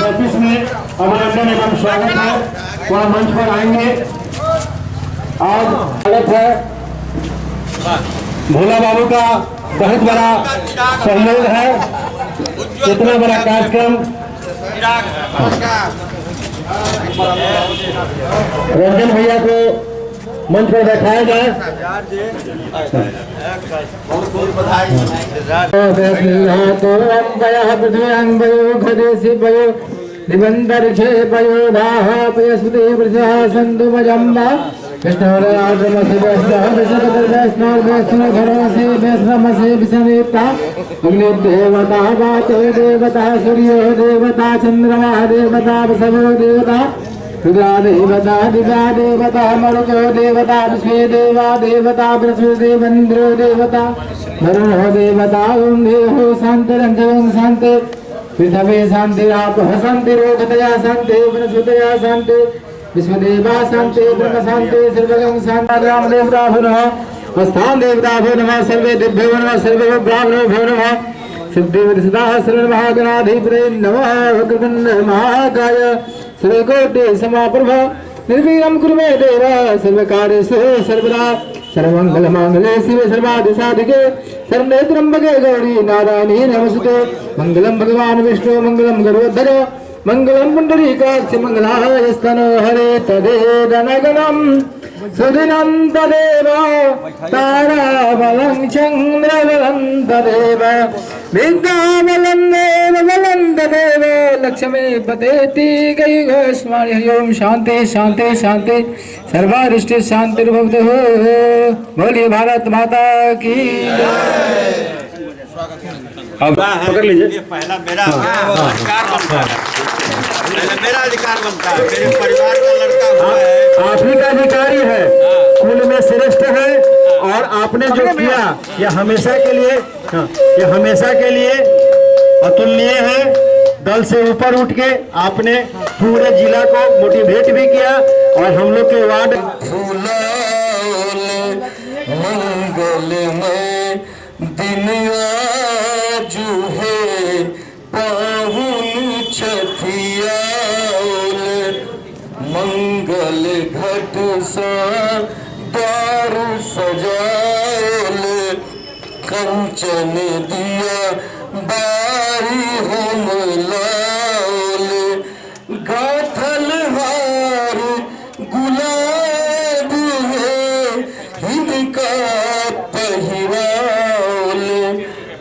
Office में अभिनंदन एवं स्वागत है। वह मंच पर आएंगे। आज स्वागत है। भोला बाबू का बहुत बड़ा सहयोग है। इतना बड़ा कार्यक्रम रंजन भैया को मंच पर बैठाया जाए। देवता सूर्यो देवता चंद्रमा देवता वसवो देवता रुद्रा देवता दिव्या देवता मरुतो देवता विश्वे देवा देवता बृहस्पति इंद्रो देवता वरुणो देवता ओम देहो शांतिरंजन शांति पृथ्वी शांति आप शांति रोगतया शांति वनस्पतया शांति विश्वदेवा शांति ब्रह्म शांति सर्वगं शांति राम देवता भो नमः स्थान देवता भो नमः सर्वे दिव्यो नमः सर्वे ब्राह्मणो भो नमः सिद्धिर् सदा सर्व महागणाधिपते नमः वक्रतुंड महाकाय सर्वकोटि समाप्रभ निर्विघ्नं कुरु मे देव सर्वकार्येषु सर्वदा सर्वमंगलमांगल्ये शिवे सर्वार्थ-साधिके शरण्ये त्र्यंबके गौरी नारायणी नमस्ते मंगलम भगवान विष्णु मंगलम गरुड़ध्वज मंगलम पुंडरीकाक्ष मंगलायस्तनो हरे तदेदनगणम् सुदिनं तदेव ताराबलं चन्द्रबलं तदेव विद्याबलं देवबलं तदेव लक्ष्मी पतेति गैघोष्माणि हरि ओम शांति शांति शांति सर्वारिष्ट शांतिर्भवतु बोलिए भारत माता की अब पकड़ लीजिए। पहला मेरा अधिकार बनता है, मेरा अधिकार बनता है, मेरे परिवार का लड़का हुआ है, आप ही का अधिकारी है, कुल में श्रेष्ठ है। और आपने जो किया यह हमेशा के लिए अतुलनीय है। दल से ऊपर उठ के आपने पूरे जिला को मोटिवेट भी किया और हम लोग के वार्ड मंगल में दिन आजू है पाहुन छठियाल मंगल घट सा द्वार सजायल कंचन दिया बारी हम लाल गाथल हार गुलाब है इनका पहिराल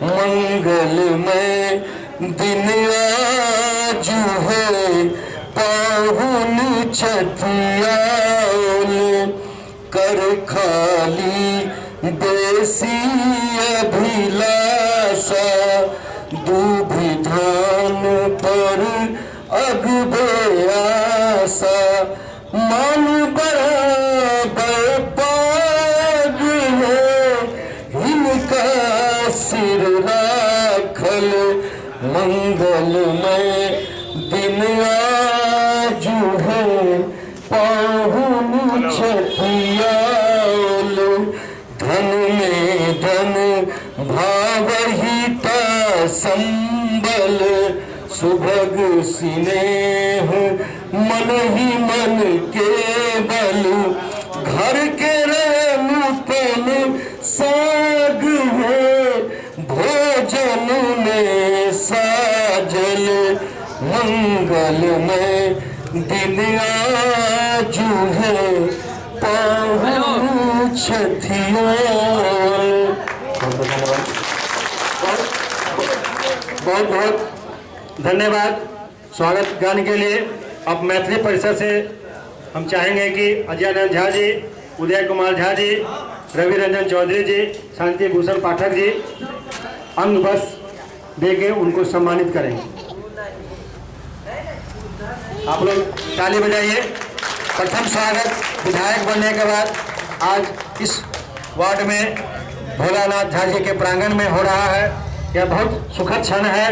मंगल में दिन आजू है पाहुन छठियाल कर खाली देसी अभिलाषा दूभी धान पर अगबे आशा मन बराबर पाग है इनका सिर राखल मंगल में दिन आजू है पाहुन छठियाल धन में धन भावहिता संबल सुभग स्नेह मन ही मन के बल घर के नूतन साग है भोजन में साजल मंगल में दिन आजू है पाहुन छठियाल। बहुत बहुत धन्यवाद स्वागत गान के लिए। अब मैथिली परिषद से हम चाहेंगे कि अजय झा जी, उदय कुमार झा जी, रवि रंजन चौधरी जी, शांति भूषण पाठक जी अंग बस देके उनको सम्मानित करेंगे। आप लोग ताली बजाइए। प्रथम स्वागत विधायक बनने के बाद आज इस वार्ड में भोलानाथ झा जी के प्रांगण में हो रहा है। यह बहुत सुखद क्षण है।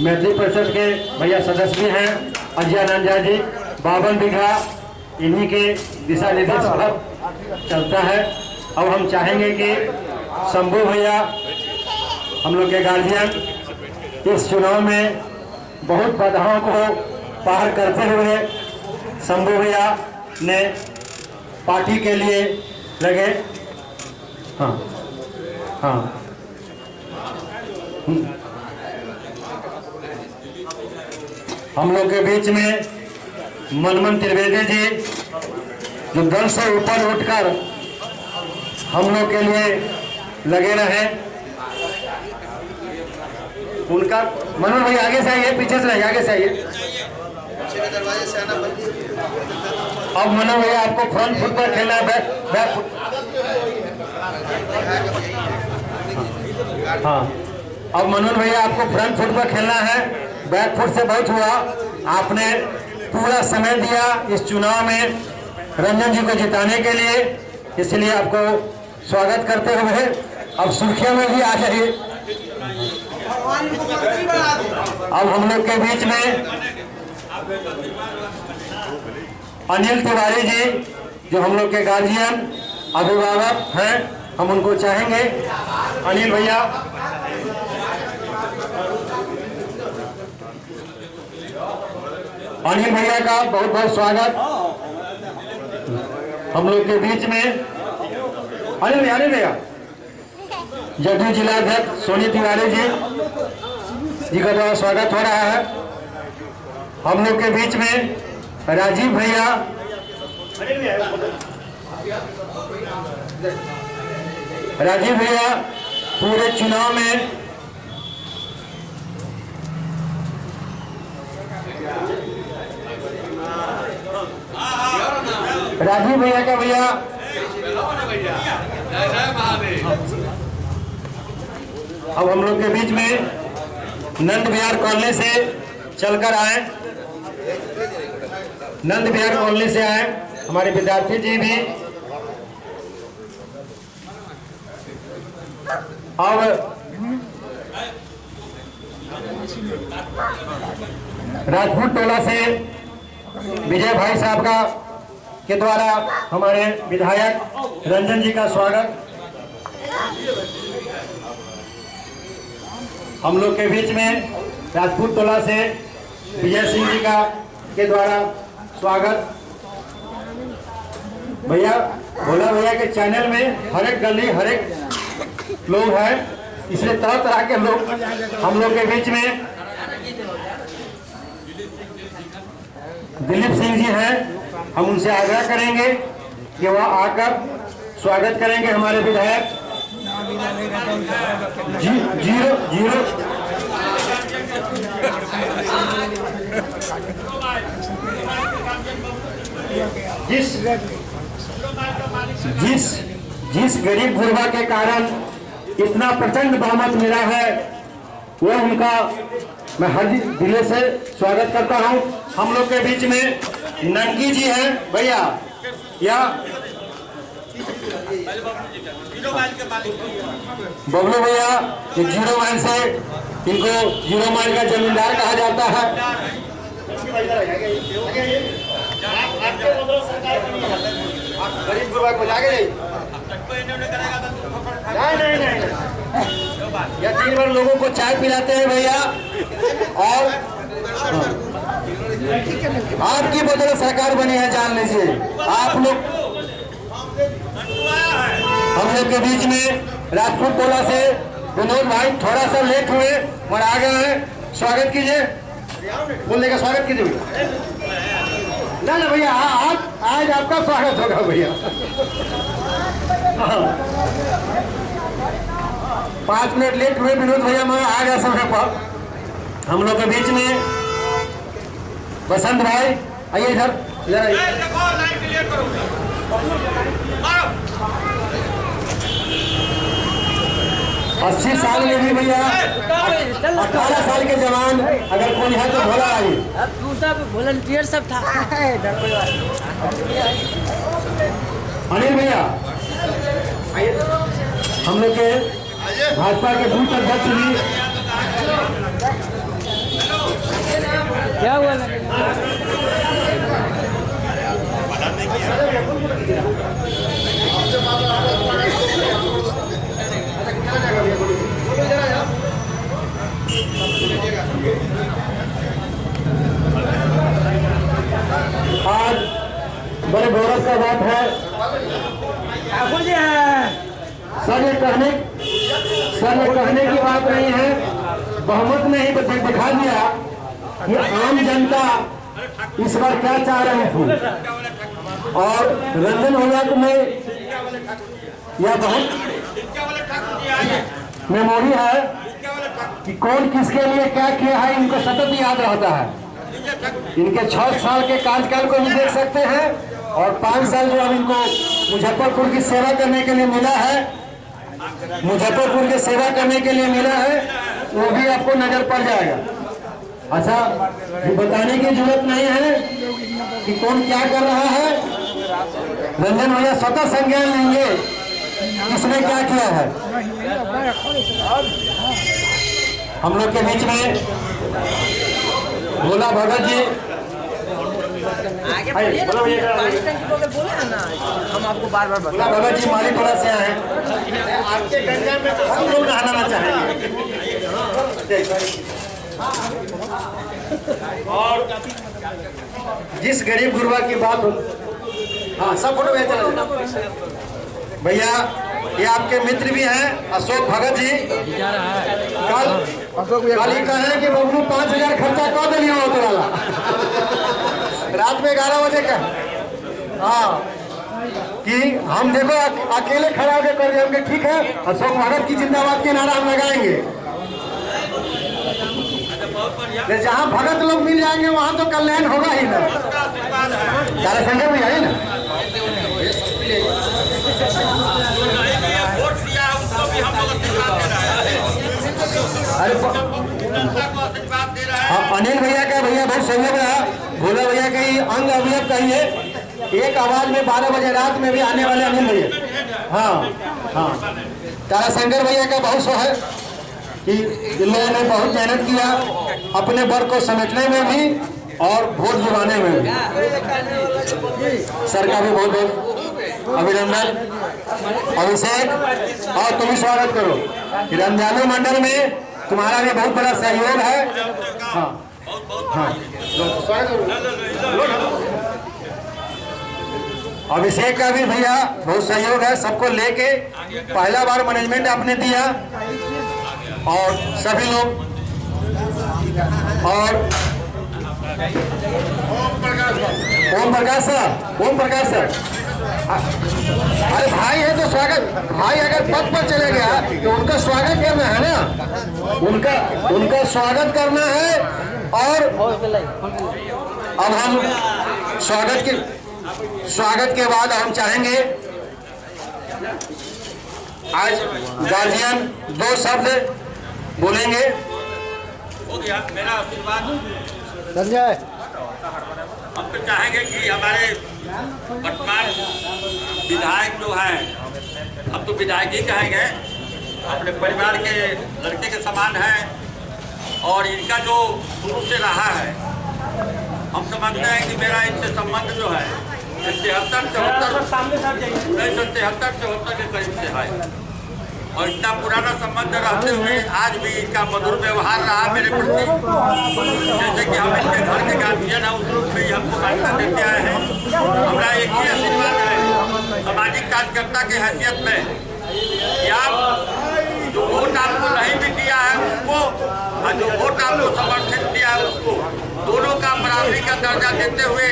मैथिली परिषद के भैया सदस्य भी हैं। अजयानंद जी 52 बीघा इन्हीं के दिशा निर्देश पर चलता है। अब हम चाहेंगे कि शंभू भैया हम लोग के गार्जियन इस चुनाव में बहुत बाधाओं को पार करते हुए शंभू भैया ने पार्टी के लिए लगे। हाँ हाँ हम लोग के बीच में मनमन त्रिवेदी जी जो दल से ऊपर उठकर हम लोग के लिए लगे रहे, उनका मनोज भाई आगे से आइए, पीछे से नहीं, आगे से आइए। दरवाजे से आना बंद कीजिए। अब मनोज भैया आपको फ्रंट फुट पर खेलना है, बैक फुट। हाँ, अब मनोज भैया आपको फ्रंट फुट पर खेलना है, बैक फुट से बहुत हुआ। आपने पूरा समय दिया इस चुनाव में रंजन जी को जिताने के लिए, इसलिए आपको स्वागत करते हुए अब सुर्खियों में भी आ जाइए। अब हम लोग के बीच में अनिल तिवारी जी जो हम लोग के गार्जियन अभिभावक हैं, हम उनको चाहेंगे। अनिल भैया का बहुत बहुत स्वागत हम लोग के बीच में। अनिल भैया जदयू जिलाध्यक्ष सोनी तिवारी जी का द्वारा स्वागत हो रहा है। हम लोग के बीच में राजीव भैया, पूरे चुनाव में राजीव भैया का भैया अब हम लोग के बीच में नंद बिहार कॉलोनी से चलकर आए, नंद बिहार कॉलोनी से आए हमारे विद्यार्थी जी भी। अब राजपूत टोला से विजय भाई साहब का के द्वारा हमारे विधायक रंजन जी का स्वागत। हम लोग के बीच में राजपूत टोला से विजय सिंह जी का के द्वारा स्वागत। भैया भोला भैया के चैनल में हर एक गली हर एक लोग हैं, इसलिए तरह तरह के लोग हम लोग के बीच में दिलीप सिंह जी हैं, हम उनसे आग्रह करेंगे कि वह आकर स्वागत करेंगे हमारे विधायक। जीरो जिस गरीब गुरबा के कारण इतना प्रचंड बहुमत मिला है, वो उनका मैं हर दिल से स्वागत करता हूं। हम लोग के बीच में नंकी जी हैं भैया, या बबलू भैया, ये 0 माइल से, इनको 0 माइल का जमींदार कहा जाता है। गरीब गुरबा को जाके नहीं, या 3 बार लोगों को चाय पिलाते हैं भैया, और आपकी बदौलत सरकार बनी है, जान लीजिए आप लोग। हम लोग के बीच में राजपूत टोला से विनोद भाई थोड़ा सा लेट हुए और आ गए हैं, स्वागत कीजिए, बोलने का स्वागत कीजिए। ना भैया आज आपका स्वागत होगा भैया। 5 मिनट लेट हुए विनोद भैया, मैं आ गया समय पर। हम लोग के बीच में बसंत भाई, आइए इधर आइए। 80 साल में भी भैया, 18 साल के जवान अगर कोई है तो भोला आइए। अब तू सब वॉलंटियर सब था। अनिल भैया हम लोग के भाजपा के बूथ अध्यक्ष भी क्या हुआ बड़े गौरव का बात है। सर ये कहने की बात नहीं है, बहुमत ने ही दिखा दिया कि आम जनता इस बार क्या चाह रहे थे। और रंजन भैया में यह बहुत मेमोरी है कि कौन किसके लिए क्या किया है, इनको सतत याद रहता है। इनके 6 साल के कार्यकाल को भी देख सकते हैं और 5 साल जो अब इनको मुजफ्फरपुर की सेवा करने के लिए मिला है, मुजफ्फरपुर की सेवा करने के लिए मिला है, वो भी आपको नजर पड़ जाएगा। अच्छा, ये बताने की जरूरत नहीं है कि कौन क्या कर रहा है। रंजन भैया स्वतः संज्ञान लेंगे किसने क्या किया है। हम लोग के बीच में भोला भगत जी, हम आपको बार बार भोला भगत जी मालीपुरा से आए हैं। आपके गंगा में तो हम लोग नहाना चाहेंगे। और जिस गरीब गुरबा की बात हो, हाँ सब फोटो भेज भैया, ये आपके मित्र भी हैं अशोक भगत जी। कल ही कहे कि बबलू 5000 खर्चा कर दिलिए होते वाला रात में 11 बजे का। हाँ कि हम देखो अकेले खड़ा होकर कर दिए, ठीक है अशोक भगत की जिंदाबाद के नारा हम लगाएंगे। जहाँ भगत लोग मिल जाएंगे वहाँ तो कल्याण होगा ही ना। तारा संजय भी है ना। अरे अनिल भैया का भैया बहुत सहयोग रहा। भोला भैया का ही अंग अवयव कहिए, एक आवाज में 12 बजे रात में भी आने वाले अनिल भैया। हाँ, ताराशंकर भैया का बहुत सो है कि इन लोगों ने बहुत मेहनत किया अपने वर्ग को समेटने में भी और वोट दिलाने में भी। सर का भी बहुत बहुत अभिनंदन। अभिषेक, और तुम स्वागत करो। रमजानो मंडल में तुम्हारा भी बहुत बड़ा सहयोग है। हाँ हाँ, अभिषेक का भी भैया बहुत सहयोग है। सबको लेके पहला बार मैनेजमेंट आपने दिया और सभी लोग, और ओम प्रकाश सर, अरे भाई है तो स्वागत। भाई अगर पद पर चले गया तो उनका स्वागत करना है ना, उनका स्वागत करना है। और अब हम स्वागत के बाद हम चाहेंगे आज गार्जियन 2 शब्द बोलेंगे। हो गया मेरा आशीर्वाद। संजय, हम तो चाहेंगे कि हमारे वर्तमान विधायक जो हैं, हम तो विधायक ही कहेंगे, अपने परिवार के लड़के के समान हैं और इनका जो शुरू से रहा है, हम समझते हैं कि मेरा इनसे संबंध जो है 1973-74 के करीब से है और इतना पुराना संबंध रहते हुए आज भी इनका मधुर व्यवहार रहा मेरे प्रति। जैसे कि हम इनके घर के गार्जियन हैं, उस रूप में हमको मान्यता देते आए हैं। हमारा एक ही आशीर्वाद है सामाजिक कार्यकर्ता की हैसियत में कि आप जो वोट आपको नहीं भी दिया है उसको और जो वोट आपको समर्थित किया है उसको, दोनों का बराबरी का दर्जा देते हुए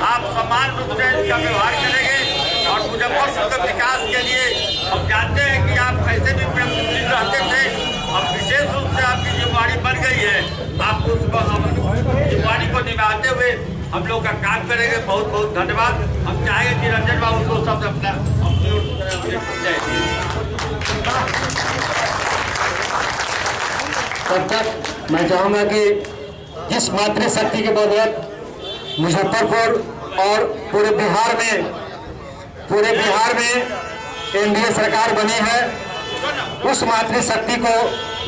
आप समान रूप से इनका व्यवहार करेंगे। और मुजफ्फरपुर के विकास के लिए हम जानते हैं कि आप ऐसे भी प्रयत्नशील रहते थे, अब विशेष रूप से आपकी जिम्मेवारी बन गई है। आप उस जिम्मेवारी को निभाते हुए हम लोग का काम करेंगे। बहुत बहुत धन्यवाद। हम चाहेंगे कि रंजन बाबू को शब्द अपना तब तक मैं चाहूँगा कि जिस मातृशक्ति के बदौलत मुजफ्फरपुर और पूरे बिहार में एनडीए सरकार बनी है, उस मातृशक्ति को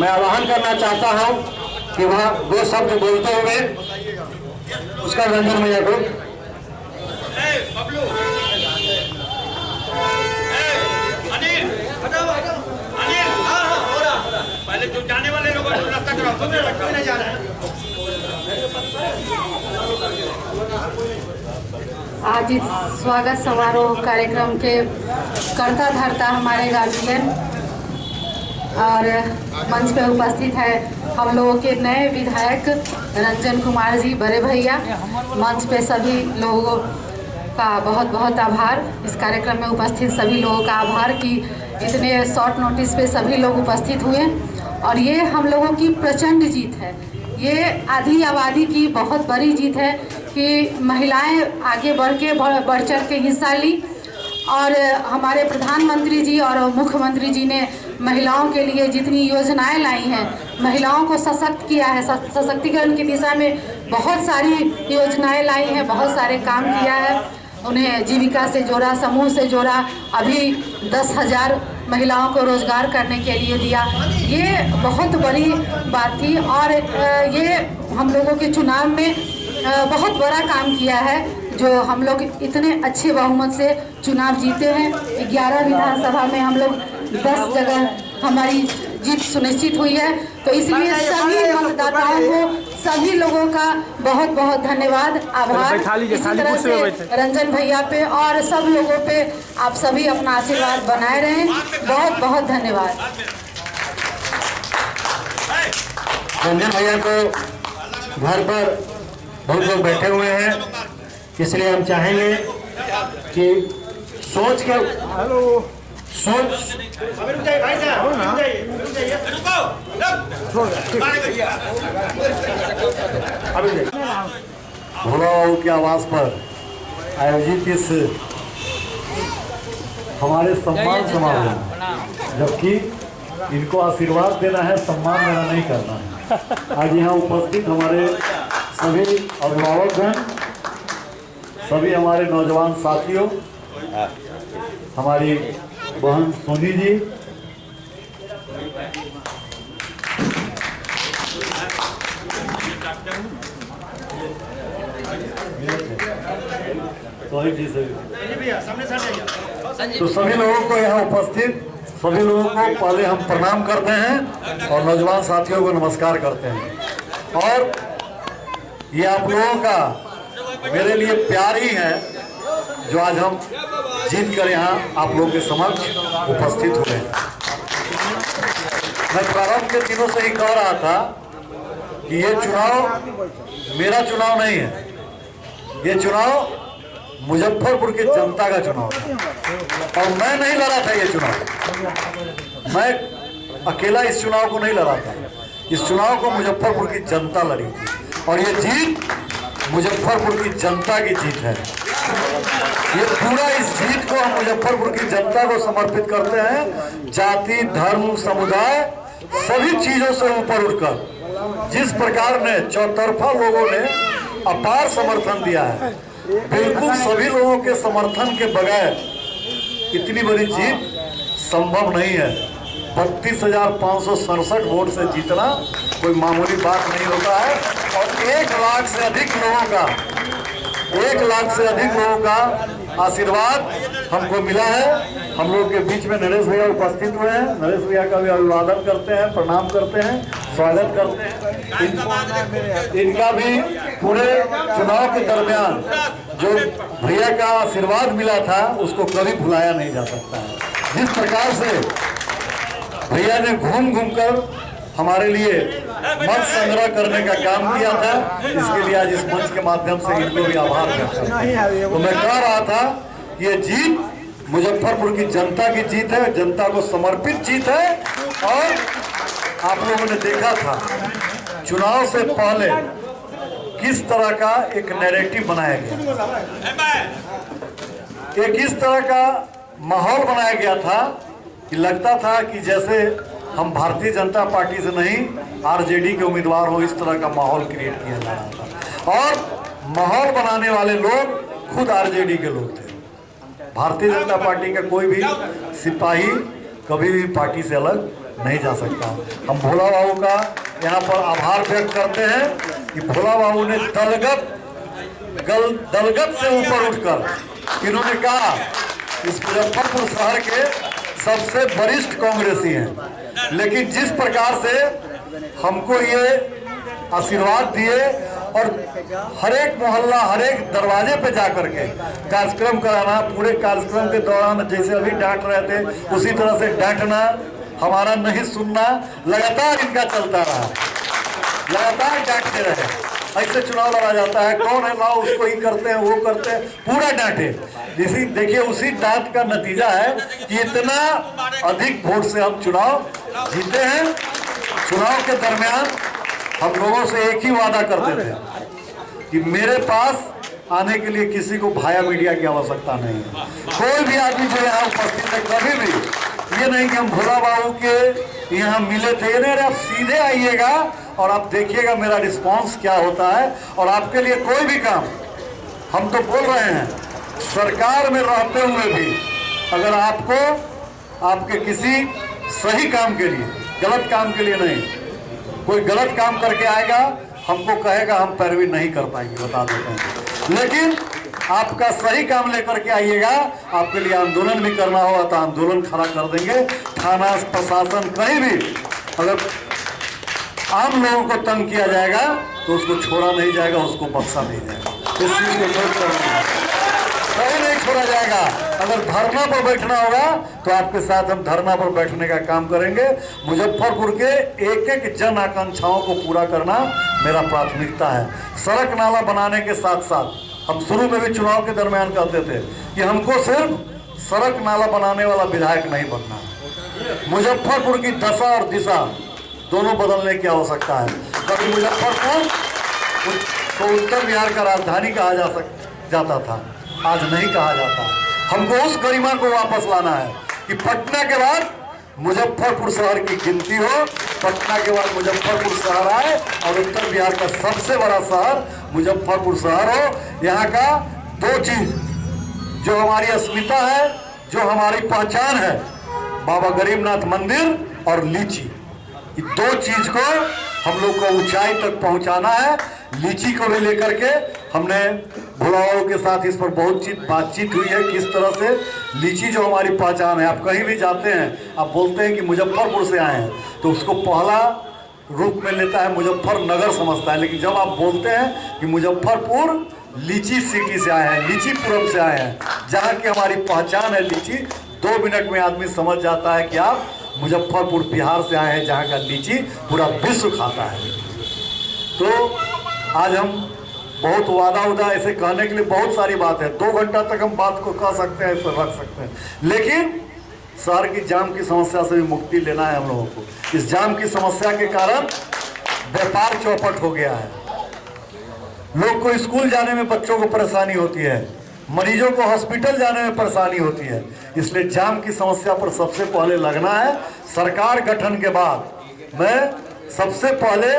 मैं आह्वान करना चाहता हूं कि वह 2 शब्द बोलते हुए उसका रंजन भैया को। पहले जो जाने वाले लोगों को रास्ता कराओ, नहीं जा रहा है। आज इस स्वागत समारोह कार्यक्रम के कर्ता धर्ता हमारे गार्जियन और मंच पे उपस्थित है हम लोगों के नए विधायक रंजन कुमार जी बड़े भैया। मंच पे सभी लोगों का बहुत बहुत आभार। इस कार्यक्रम में उपस्थित सभी लोगों का आभार कि इतने शॉर्ट नोटिस पे सभी लोग उपस्थित हुए और ये हम लोगों की प्रचंड जीत है। ये आधी आबादी की बहुत बड़ी जीत है कि महिलाएं आगे बढ़ चढ़ के हिस्सा ली और हमारे प्रधानमंत्री जी और मुख्यमंत्री जी ने महिलाओं के लिए जितनी योजनाएं लाई हैं, महिलाओं को सशक्त किया है, सशक्तिकरण की दिशा में बहुत सारी योजनाएं लाई हैं, बहुत सारे काम किया है। उन्हें जीविका से जोड़ा, समूह से जोड़ा, अभी 10,000 महिलाओं को रोजगार करने के लिए दिया। ये बहुत बड़ी बात थी और ये हम लोगों के चुनाव में बहुत बड़ा काम किया है जो हम लोग इतने अच्छे बहुमत से चुनाव जीते हैं। 11 विधानसभा में हम लोग 10 जगह हमारी जीत सुनिश्चित हुई है। तो इसलिए सभी मतदाताओं को, सभी लोगों का बहुत बहुत धन्यवाद, आभार। इसी तरह से रंजन भैया पे और सब लोगों पे आप सभी अपना आशीर्वाद बनाए रहें। बहुत बहुत धन्यवाद। रंजन भैया को घर पर बहुत लोग बैठे हुए हैं, इसलिए हम चाहेंगे कि सोच भोला बाबू के आवास पर आयोजित इस हमारे सम्मान समारोह में, जबकि इनको आशीर्वाद देना है, सम्मान देना नहीं करना है। आज यहाँ उपस्थित हमारे सभी अभिभावकगण, सभी हमारे नौजवान साथियों, हमारी बहन सोनी जी, तो सभी लोगों को यहाँ उपस्थित सभी लोगों को पहले हम प्रणाम करते हैं और नौजवान साथियों को नमस्कार करते हैं। और ये आप लोगों का मेरे लिए प्यार ही है जो आज हम जीत कर यहाँ आप लोगों के समक्ष उपस्थित हुए। मैं प्रारंभ के दिनों से ही कह रहा था कि ये चुनाव मेरा चुनाव नहीं है, ये चुनाव मुजफ्फरपुर की जनता का चुनाव था और मैं नहीं लड़ा था ये चुनाव। मैं अकेला इस चुनाव को नहीं लड़ा था, इस चुनाव को मुजफ्फरपुर की जनता लड़ी थी और ये जीत मुजफ्फरपुर की जनता की जीत है। ये पूरा इस जीत को हम मुजफ्फरपुर की जनता को समर्पित करते हैं। जाति, धर्म, समुदाय सभी चीजों से ऊपर उठकर जिस प्रकार ने चौतरफा लोगों ने अपार समर्थन दिया है, बिल्कुल सभी लोगों के समर्थन के बगैर इतनी बड़ी जीत संभव नहीं है। 32,567 वोट से जीतना कोई मामूली बात नहीं होता है और 1 लाख से अधिक लोगों का आशीर्वाद हमको मिला है। हम लोग के बीच में नरेश भैया उपस्थित हुए हैं। नरेश भैया का भी अभिवादन करते हैं, प्रणाम करते हैं, स्वागत करते हैं। इनका भी पूरे चुनाव के दरमियान जो भैया का आशीर्वाद मिला था उसको कभी भुलाया नहीं जा सकता है। जिस प्रकार से भैया ने घूम कर हमारे लिए मत संग्रह करने का काम किया था, इसके लिए आज इस मंच के माध्यम से इनको भी आभार व्यक्त करता हूं। तो मैं कह रहा था ये जीत मुजफ्फरपुर की जनता की जीत है, जनता को समर्पित जीत है। और आप लोगों ने देखा था चुनाव से पहले किस तरह का एक नैरेटिव बनाया गया, एक इस तरह का माहौल बनाया गया था कि लगता था कि जैसे हम भारतीय जनता पार्टी से नहीं आरजेडी के उम्मीदवार हो, इस तरह का माहौल क्रिएट किया जा रहा था। और माहौल बनाने वाले लोग खुद आरजेडी के लोग थे। भारतीय जनता पार्टी का कोई भी सिपाही कभी भी पार्टी से अलग नहीं जा सकता। हम भोला बाबू का यहाँ पर आभार व्यक्त करते हैं कि भोला बाबू ने दलगत से ऊपर उठकर इन्होंने कहा इस मुजफ्फरपुर शहर के सबसे वरिष्ठ कांग्रेसी हैं, लेकिन जिस प्रकार से हमको ये आशीर्वाद दिए और हर एक मोहल्ला, हर एक दरवाजे पे जा करके कार्यक्रम कराना, पूरे कार्यक्रम के दौरान जैसे अभी डांट रहे थे उसी तरह से डांटना, हमारा नहीं सुनना, लगातार इनका चलता रहा, लगातार डांटते रहे। ऐसे चुनाव लड़ा जाता है, कौन है लाओ उसको ही करते हैं, वो करते हैं, पूरा डांटे। इसी देखिए उसी डांट का नतीजा है कि इतना अधिक वोट से हम चुनाव जीते हैं। चुनाव के दरमियान हम लोगों से एक ही वादा करते थे कि मेरे पास आने के लिए किसी को भाया मीडिया की आवश्यकता नहीं है। कोई भी आदमी जो यहाँ उपस्थित है, कभी भी ये नहीं कि हम भोला बाबू के यहाँ मिले थे, नहीं, आप सीधे आइएगा और आप देखिएगा मेरा रिस्पांस क्या होता है। और आपके लिए कोई भी काम, हम तो बोल रहे हैं सरकार में रहते हुए भी अगर आपको आपके किसी सही काम के लिए, गलत काम के लिए नहीं, कोई गलत काम करके आएगा, हमको कहेगा, हम पैरवी नहीं कर पाएंगे, बता देते हैं। लेकिन आपका सही काम लेकर के आइएगा, आपके लिए आंदोलन भी करना होगा तो आंदोलन खड़ा कर देंगे। थाना प्रशासन कहीं भी अगर आम लोगों को तंग किया जाएगा तो उसको छोड़ा नहीं जाएगा, उसको बख्शा नहीं जाएगा। इस चीज को नोट करना, कहीं नहीं छोड़ा जाएगा। अगर धरना पर बैठना होगा तो आपके साथ हम धरना पर बैठने का काम करेंगे। मुजफ्फरपुर के एक एक जन आकांक्षाओं को पूरा करना मेरा प्राथमिकता है। सड़क नाला बनाने के साथ साथ हम शुरू में भी चुनाव के दरमियान कहते थे कि हमको सिर्फ सड़क नाला बनाने वाला विधायक नहीं बनना, मुजफ्फरपुर की दशा और दिशा दोनों बदलने की आवश्यकता है। कभी मुजफ्फरपुर तो उत्तर बिहार का राजधानी कहा जाता था, आज नहीं कहा जाता। हमको उस गरिमा को वापस लाना है कि पटना के बाद मुजफ्फरपुर शहर की गिनती हो, पटना के बाद मुजफ्फरपुर शहर आए और उत्तर बिहार का सबसे बड़ा शहर मुजफ्फरपुर शहर हो। यहाँ का दो चीज जो हमारी अस्मिता है, जो हमारी पहचान है, बाबा गरीबनाथ मंदिर और लीची, ये दो चीज को हम लोग को ऊंचाई तक पहुंचाना है। लीची को भी लेकर के हमने भोलाओं के साथ इस पर बहुत बातचीत हुई है, किस तरह से लीची जो हमारी पहचान है। आप कहीं भी जाते हैं, आप बोलते हैं कि मुजफ्फरपुर से आए हैं, तो उसको पहला रूप में लेता है मुजफ्फरनगर समझता है। लेकिन जब आप बोलते हैं कि मुजफ्फरपुर लीची सिटी से आए हैं, लीचीपुरम से आए हैं, जहाँ की हमारी पहचान है लीची, 2 मिनट में आदमी समझ जाता है कि आप मुजफ्फरपुर बिहार से आए हैं, जहाँ का लीची पूरा विश्व खाता है। तो आज हम बहुत वादा उदा ऐसे कहने के लिए बहुत सारी बात है, 2 घंटा तक हम बात को कह सकते हैं, ऐसे रख सकते हैं, लेकिन शहर की जाम की समस्या से भी मुक्ति लेना है हम लोगों को। इस जाम की समस्या के कारण व्यापार चौपट हो गया है, लोग को स्कूल जाने में बच्चों को परेशानी होती है, मरीजों को हॉस्पिटल जाने में परेशानी होती है। इसलिए जाम की समस्या पर सबसे पहले लगना है। सरकार गठन के बाद मैं सबसे पहले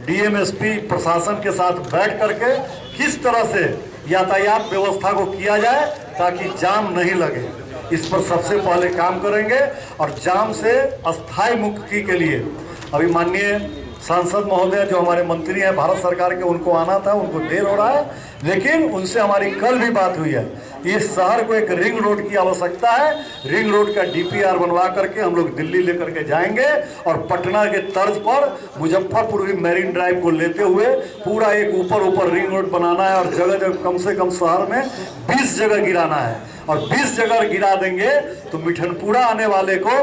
डीएमएसपी प्रशासन के साथ बैठ करके किस तरह से यातायात व्यवस्था को किया जाए ताकि जाम नहीं लगे, इस पर सबसे पहले काम करेंगे। और जाम से अस्थायी मुक्ति के लिए अभी माननीय सांसद महोदय जो हमारे मंत्री हैं भारत सरकार के, उनको आना था, उनको देर हो रहा है, लेकिन उनसे हमारी कल भी बात हुई है। इस शहर को एक रिंग रोड की आवश्यकता है। रिंग रोड का डीपीआर बनवा करके हम लोग दिल्ली लेकर के जाएंगे और पटना के तर्ज पर मुजफ्फरपुर मैरीन ड्राइव को लेते हुए पूरा एक ऊपर रिंग रोड बनाना है और जगह जगह कम से कम शहर में 20 जगह गिराना है। और 20 जगह गिरा देंगे तो मिठनपुरा आने वाले को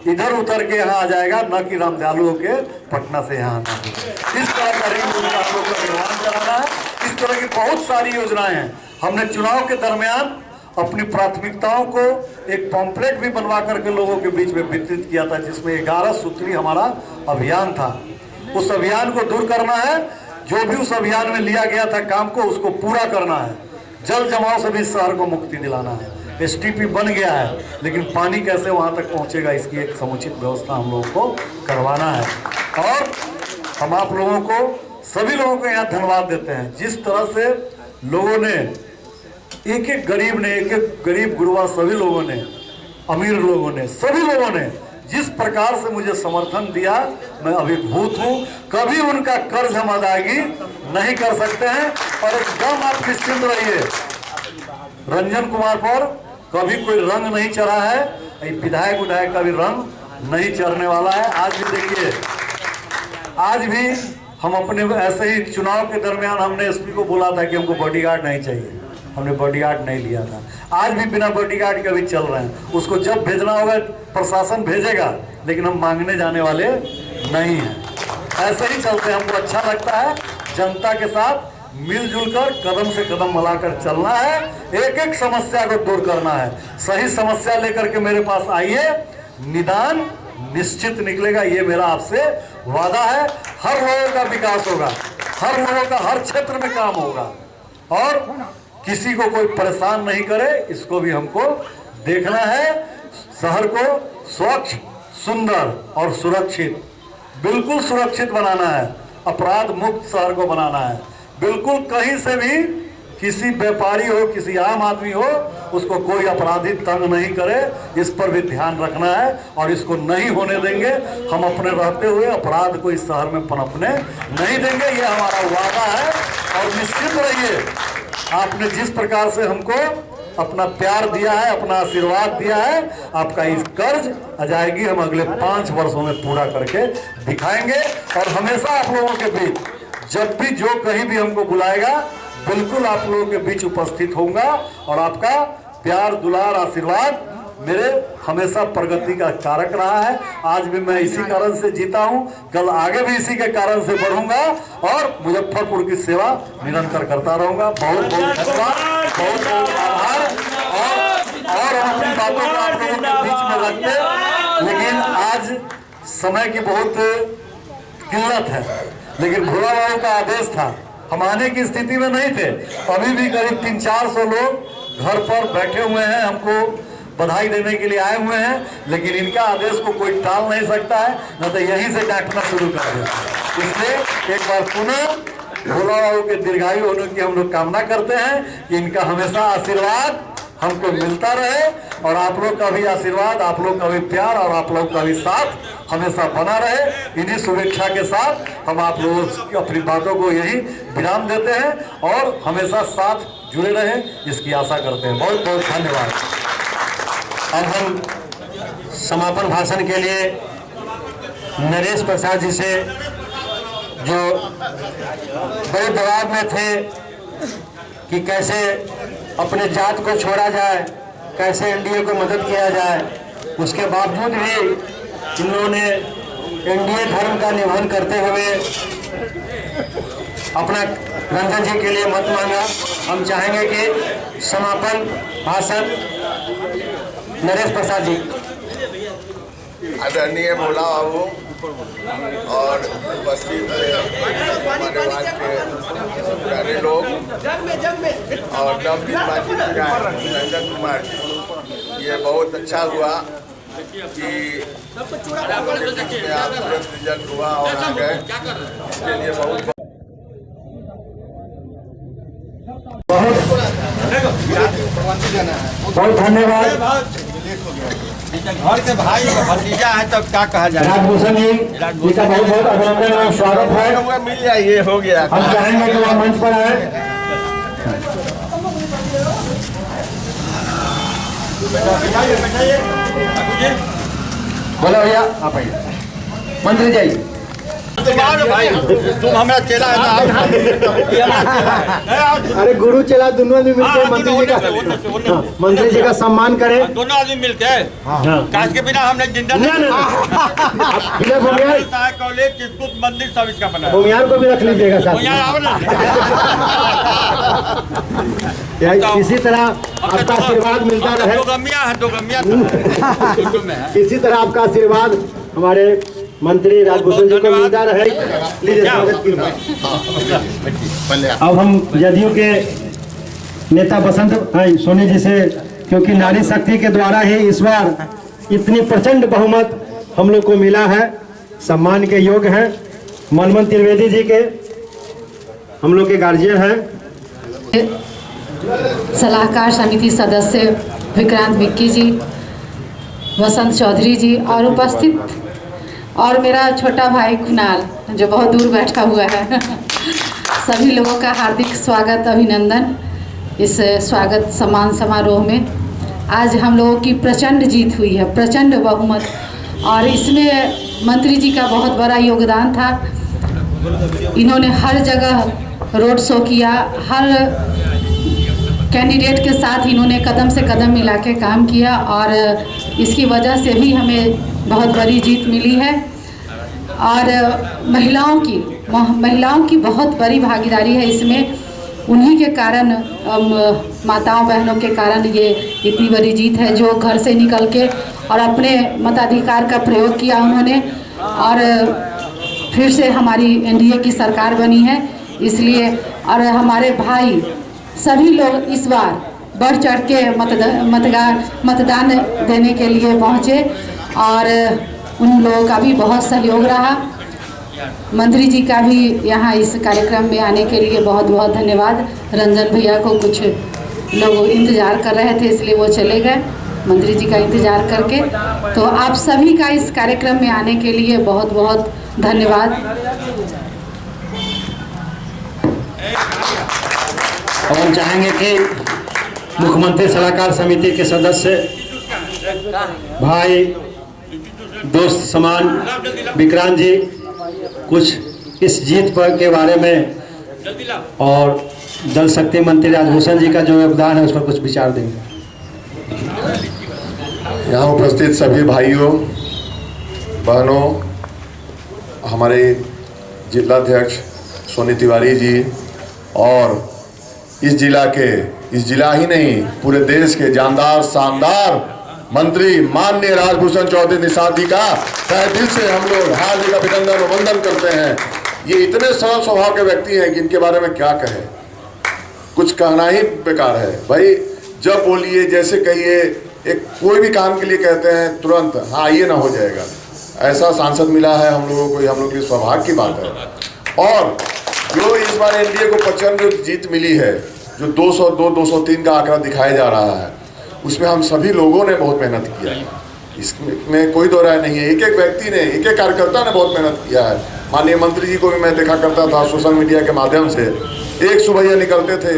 इधर उतर के यहाँ आ जाएगा, न कि रामदयालु के पटना से यहाँ आना है। इस तरह का रिंग रोड का लोग का निर्माण कराना है। इस तरह की बहुत सारी योजनाएं हैं। हमने चुनाव के दरमियान अपनी प्राथमिकताओं को एक पॉम्पलेट भी बनवा करके लोगों के बीच में वितरित किया था, जिसमें 11 सूत्री हमारा अभियान था। उस अभियान को दूर करना है, जो भी उस अभियान में लिया गया था काम को उसको पूरा करना है। जल जमाव से भी शहर को मुक्ति दिलाना है। एसटीपी बन गया है, लेकिन पानी कैसे वहां तक पहुंचेगा, इसकी एक समुचित व्यवस्था हम लोगों को करवाना है। और हम आप लोगों को, सभी लोगों को यहाँ धन्यवाद देते हैं। जिस तरह से लोगों ने, एक एक गरीब ने, एक एक गरीब गुरुआ, सभी लोगों ने, अमीर लोगों ने, सभी लोगों ने जिस प्रकार से मुझे समर्थन दिया, मैं अभिभूत हूँ। कभी उनका कर्ज हम अदायगी नहीं कर सकते हैं। और एकदम आप निश्चिंत रहिए, रंजन कुमार पर कभी कोई रंग नहीं चढ़ा है, विधायक का भी रंग नहीं चढ़ने वाला है। आज भी देखिए, आज भी हम अपने ऐसे ही चुनाव के दरमियान हमने एसपी को बोला था कि हमको बॉडीगार्ड नहीं चाहिए, हमने बॉडीगार्ड नहीं लिया था। आज भी बिना बॉडीगार्ड के अभी चल रहे हैं। उसको जब भेजना होगा प्रशासन भेजेगा, लेकिन हम मांगने जाने वाले नहीं हैं। ऐसे ही चलते हमको अच्छा लगता है। जनता के साथ मिलजुल कर कदम से कदम मिलाकर चलना है, एक एक समस्या को दूर करना है। सही समस्या लेकर के मेरे पास आइए, निदान निश्चित निकलेगा, ये मेरा आपसे वादा है। हर लोगों का विकास होगा, हर लोगों का हर क्षेत्र में काम होगा और किसी को कोई परेशान नहीं करे, इसको भी हमको देखना है। शहर को स्वच्छ, सुंदर और सुरक्षित, बिल्कुल सुरक्षित बनाना है। अपराध मुक्त शहर को बनाना है। बिल्कुल कहीं से भी किसी व्यापारी हो, किसी आम आदमी हो, उसको कोई अपराधी तंग नहीं करे, इस पर भी ध्यान रखना है और इसको नहीं होने देंगे। हम अपने रहते हुए अपराध को इस शहर में पनपने नहीं देंगे, ये हमारा वादा है। और निश्चित रहिए, आपने जिस प्रकार से हमको अपना प्यार दिया है, अपना आशीर्वाद दिया है, आपका इस कर्ज अदायगी हम अगले 5 वर्षों में पूरा करके दिखाएंगे। और हमेशा आप लोगों के बीच, जब भी जो कहीं भी हमको बुलाएगा, बिल्कुल आप लोगों के बीच उपस्थित होऊंगा और आपका प्यार, दुलार, आशीर्वाद मेरे हमेशा प्रगति का कारक रहा है। आज भी मैं इसी कारण से जीता हूं, कल आगे भी इसी के कारण से बढ़ूंगा और मुजफ्फरपुर की सेवा निरंतर करता रहूंगा। बहुत बहुत धन्यवाद, बहुत बहुत आभार। और हम अपनी बातों को आप लोगों के बीच में रखते, लेकिन आज समय की बहुत किल्लत है, लेकिन भोला बाबू का आदेश था, हम आने की स्थिति में नहीं थे। अभी भी करीब 300-400 लोग घर पर बैठे हुए हैं, हमको बधाई देने के लिए आए हुए हैं, लेकिन इनका आदेश को कोई टाल नहीं सकता है, न तो यहीं से डांटना शुरू कर देते। इसलिए एक बार पुनः भोला बाबू के दीर्घायु होने की हम लोग कामना करते हैं कि इनका हमेशा आशीर्वाद हमको मिलता रहे और आप लोग का भी आशीर्वाद, आप लोग का भी प्यार और आप लोग का भी साथ हमेशा बना रहे। इन्हीं शुभेच्छा के साथ हम आप लोगों की अपनी बातों को यही विराम देते हैं और हमेशा साथ जुड़े रहें, इसकी आशा करते हैं। बहुत बहुत धन्यवाद। अब हम समापन भाषण के लिए नरेश प्रसाद जी से, जो बड़े दबाव में थे कि कैसे अपने जात को छोड़ा जाए, कैसे एनडीए को मदद किया जाए, उसके बावजूद भी इन्होंने एनडीए धर्म का निबंधन करते हुए अपना रंजन जी के लिए मत मांगा। हम चाहेंगे कि समापन भाषण नरेश प्रसाद जी। आदरणीय भोला बाबू और उपस्थित हमारे वार्ड के पुराने लोग और नवनिर्वाचित विधायक रंजन कुमार जी, ये बहुत अच्छा हुआ कि आप तुरंत रिजल्ट हुआ और आ गए, इसके लिए बहुत बहुत धन्यवाद। घर के भाई भतीजा है, तब क्या कहा जाए। राजभूषण जी का बहुत बहुत अभिनंदन और स्वागत है। मिल जाइए, हो गया। हम चाहेंगे कि वह मंच पर आए। बोलो भैया, आप आइए। मंत्री जी, भाई तुम हमारा चेला है ना। अरे गुरु चेला दोनों आदमी मिलकर मंत्री जी का सम्मान करें। दोनों आदमी मिलके काश के बिना हमने जिंदा कॉलेज मंदिर सब इसका बना। भूमियार को भी रख लीजिएगा साथ। इसी तरह आपका आशीर्वाद मिलता रहे। दो गमिया इसी तरह आपका आशीर्वाद हमारे मंत्री राजभूषण जी को मिलता रहे। लीजिए, स्वागत कीजिए। अब हम जदयू के नेता बसंत सोनी जी से, क्योंकि नारी शक्ति के द्वारा ही इस बार इतनी प्रचंड बहुमत हम लोग को मिला है, सम्मान के योग्य हैं। मनमन त्रिवेदी जी के हम लोग के गार्जियन हैं। सलाहकार समिति सदस्य विक्रांत विक्की जी, वसंत चौधरी जी और उपस्थित और मेरा छोटा भाई कुणाल जो बहुत दूर बैठा हुआ है, सभी लोगों का हार्दिक स्वागत, अभिनंदन इस स्वागत सम्मान समारोह में। आज हम लोगों की प्रचंड जीत हुई है, प्रचंड बहुमत, और इसमें मंत्री जी का बहुत बड़ा योगदान था। इन्होंने हर जगह रोड शो किया, हर कैंडिडेट के साथ इन्होंने कदम से कदम मिला के काम किया और इसकी वजह से भी हमें बहुत बड़ी जीत मिली है। और महिलाओं की बहुत बड़ी भागीदारी है इसमें। उन्हीं के कारण, माताओं बहनों के कारण ये इतनी बड़ी जीत है, जो घर से निकल के और अपने मताधिकार का प्रयोग किया उन्होंने, और फिर से हमारी एनडीए की सरकार बनी है। इसलिए और हमारे भाई सभी लोग इस बार बढ़ चढ़ के मतदान देने के लिए पहुँचे और उन लोगों का भी बहुत सहयोग रहा। मंत्री जी का भी यहाँ इस कार्यक्रम में आने के लिए बहुत बहुत धन्यवाद। रंजन भैया को कुछ लोग इंतज़ार कर रहे थे इसलिए वो चले गए मंत्री जी का इंतज़ार करके। तो आप सभी का इस कार्यक्रम में आने के लिए बहुत बहुत धन्यवाद। और हम चाहेंगे कि मुख्यमंत्री सलाहकार समिति के सदस्य भाई दोस्त समान विक्रांत जी कुछ इस जीत पर के बारे में और जल शक्ति मंत्री राजभूषण जी का जो योगदान है उस पर कुछ विचार देंगे। यहाँ उपस्थित सभी भाइयों बहनों, हमारे जिलाध्यक्ष सोनी तिवारी जी और इस जिला ही नहीं पूरे देश के जानदार शानदार मंत्री माननीय राजभूषण चौधरी निषाद जी का तहे दिल से हम लोग हार्दिक अभिनंदन और वंदन करते हैं। ये इतने सरल स्वभाव के व्यक्ति हैं कि इनके बारे में क्या कहें, कुछ कहना ही बेकार है। भाई जब बोलिए जैसे कहिए, एक कोई भी काम के लिए कहते हैं तुरंत हाँ ये ना हो जाएगा, ऐसा सांसद मिला है हम लोगों को, हम लोग के सौभाग्य की बात है। और जो इस बार एनडीए को प्रचंड जीत मिली है, जो 202 203 का आंकड़ा दिखाया जा रहा है, उसमें हम सभी लोगों ने बहुत मेहनत किया है, इसमें कोई दो राय नहीं है। एक एक व्यक्ति ने, एक एक कार्यकर्ता ने बहुत मेहनत किया है। माननीय मंत्री जी को भी मैं देखा करता था सोशल मीडिया के माध्यम से, एक सुबह निकलते थे,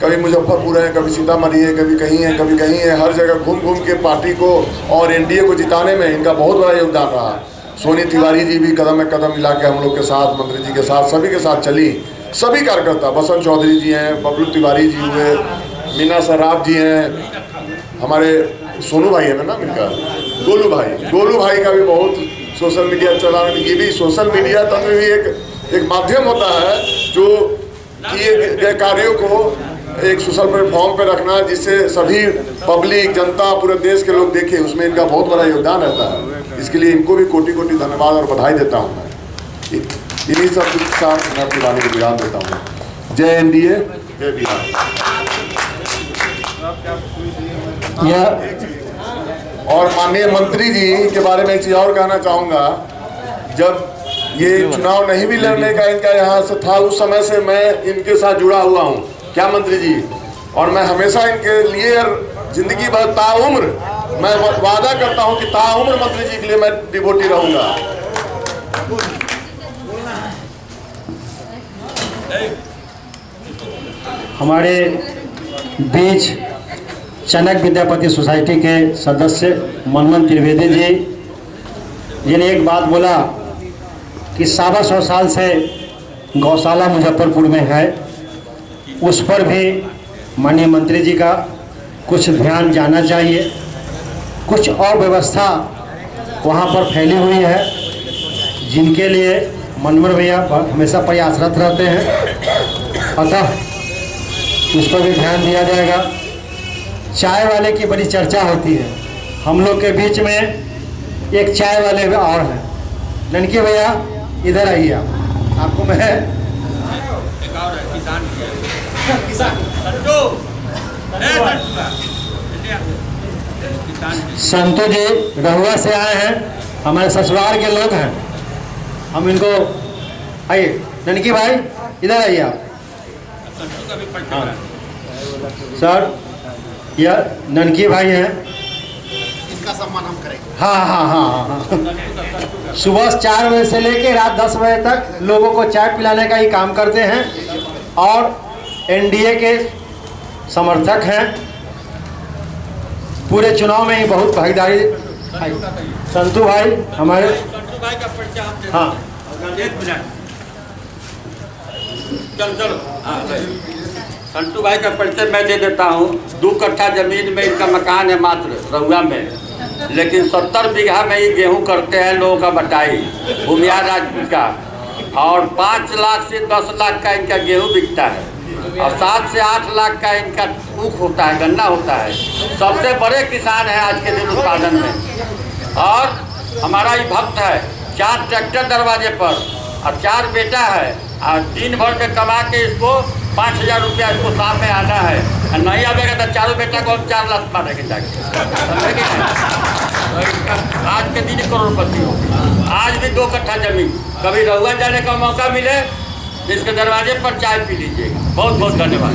कभी मुजफ्फरपुर है, कभी सीतामढ़ी है, कभी कहीं है, कभी कहीं है, हर जगह घूम घूम के पार्टी को और एनडीए को जिताने में इनका बहुत बड़ा योगदान रहा। सोनी तिवारी जी भी कदम में कदम मिला के हम लोग के साथ, मंत्री जी के साथ, सभी के साथ चली। सभी कार्यकर्ता, बसंत चौधरी जी हैं, बबलू तिवारी जी हुए, मीना सराफ जी हैं, हमारे सोनू भाई है ना इनका, गोलू भाई का भी बहुत सोशल मीडिया चलाने। ये भी सोशल मीडिया तंत्र भी एक माध्यम होता है जो किए गए कार्यों को एक सोशल प्लेटफॉर्म पे रखना, जिससे सभी पब्लिक जनता पूरे देश के लोग देखें, उसमें इनका बहुत बड़ा योगदान रहता है। इसके लिए इनको भी कोटि कोटि धन्यवाद और बधाई देता हूँ मैं। इन्हीं सब के साथ मैं अपनी वाणी को विराम देता हूँ। जय एनडीए, जय बिहार। और माननीय मंत्री जी के बारे में एक चीज़ और कहना चाहूँगा, जब ये चुनाव नहीं भी लड़ने का इनका यहाँ से था, उस समय से मैं इनके साथ जुड़ा हुआ हूँ, क्या मंत्री जी, और मैं हमेशा इनके लिए जिंदगी भर ताउम्र मैं वादा करता हूँ कि ताउम्र मंत्री जी के लिए मैं डिवोटी रहूँगा। हमारे बीच चनक विद्यापति सोसाइटी के सदस्य मनमोहन त्रिवेदी जी, जिन्हें एक बात बोला कि 125 साल से गौशाला मुजफ्फरपुर में है, उस पर भी माननीय मंत्री जी का कुछ ध्यान जाना चाहिए। कुछ अव्यवस्था वहाँ पर फैली हुई है, जिनके लिए मनमोहन भैया हमेशा प्रयासरत रहते हैं, अतः उस पर भी ध्यान दिया जाएगा। चाय वाले की बड़ी चर्चा होती है, हम लोग के बीच में एक चाय वाले और हैं। ननकी भैया इधर आइए, आपको मैं संतू जी रहुआ से आए हैं, हमारे ससुराल के लोग हैं, हम इनको आइए। ननकी भाई इधर आइए आप। हाँ सर, यह ननकी भाई हैं, इनका सम्मान हम करेंगे। हाँ। सुबह 4 बजे से लेकर रात 10 बजे तक लोगों को चाय पिलाने का ही काम करते हैं और एनडीए के समर्थक हैं। पूरे चुनाव में ही बहुत भागीदारी। संतू भाई हमारे, हाँ चल चलो संटू भाई का परिचय मैं दे देता हूँ। 2 कट्ठा जमीन में इनका मकान है मात्र रहुआ में, लेकिन 70 बीघा में ही गेहूं करते हैं लोगों का बटाई भूमिया राजपूत का, और 5 लाख से 10 लाख का इनका गेहूं बिकता है, और 7 से 8 लाख का इनका ऊख होता है, गन्ना होता है। सबसे बड़े किसान है आज के दिन उत्पादन में। और हमारा ये भक्त है, 4 ट्रैक्टर दरवाजे पर और 4 बेटा है, और दिन भर में कमा के इसको 5000 रुपया इसको शाम में आना है, और नहीं आवेगा तो चारों बेटा को हम 4 लाख मारेंगे जाके। आज के दिन करोड़पति हो। आज भी 2 कट्ठा जमीन, कभी रहुआ जाने का मौका मिले इसके दरवाजे पर चाय पी लीजिएगा। बहुत बहुत धन्यवाद।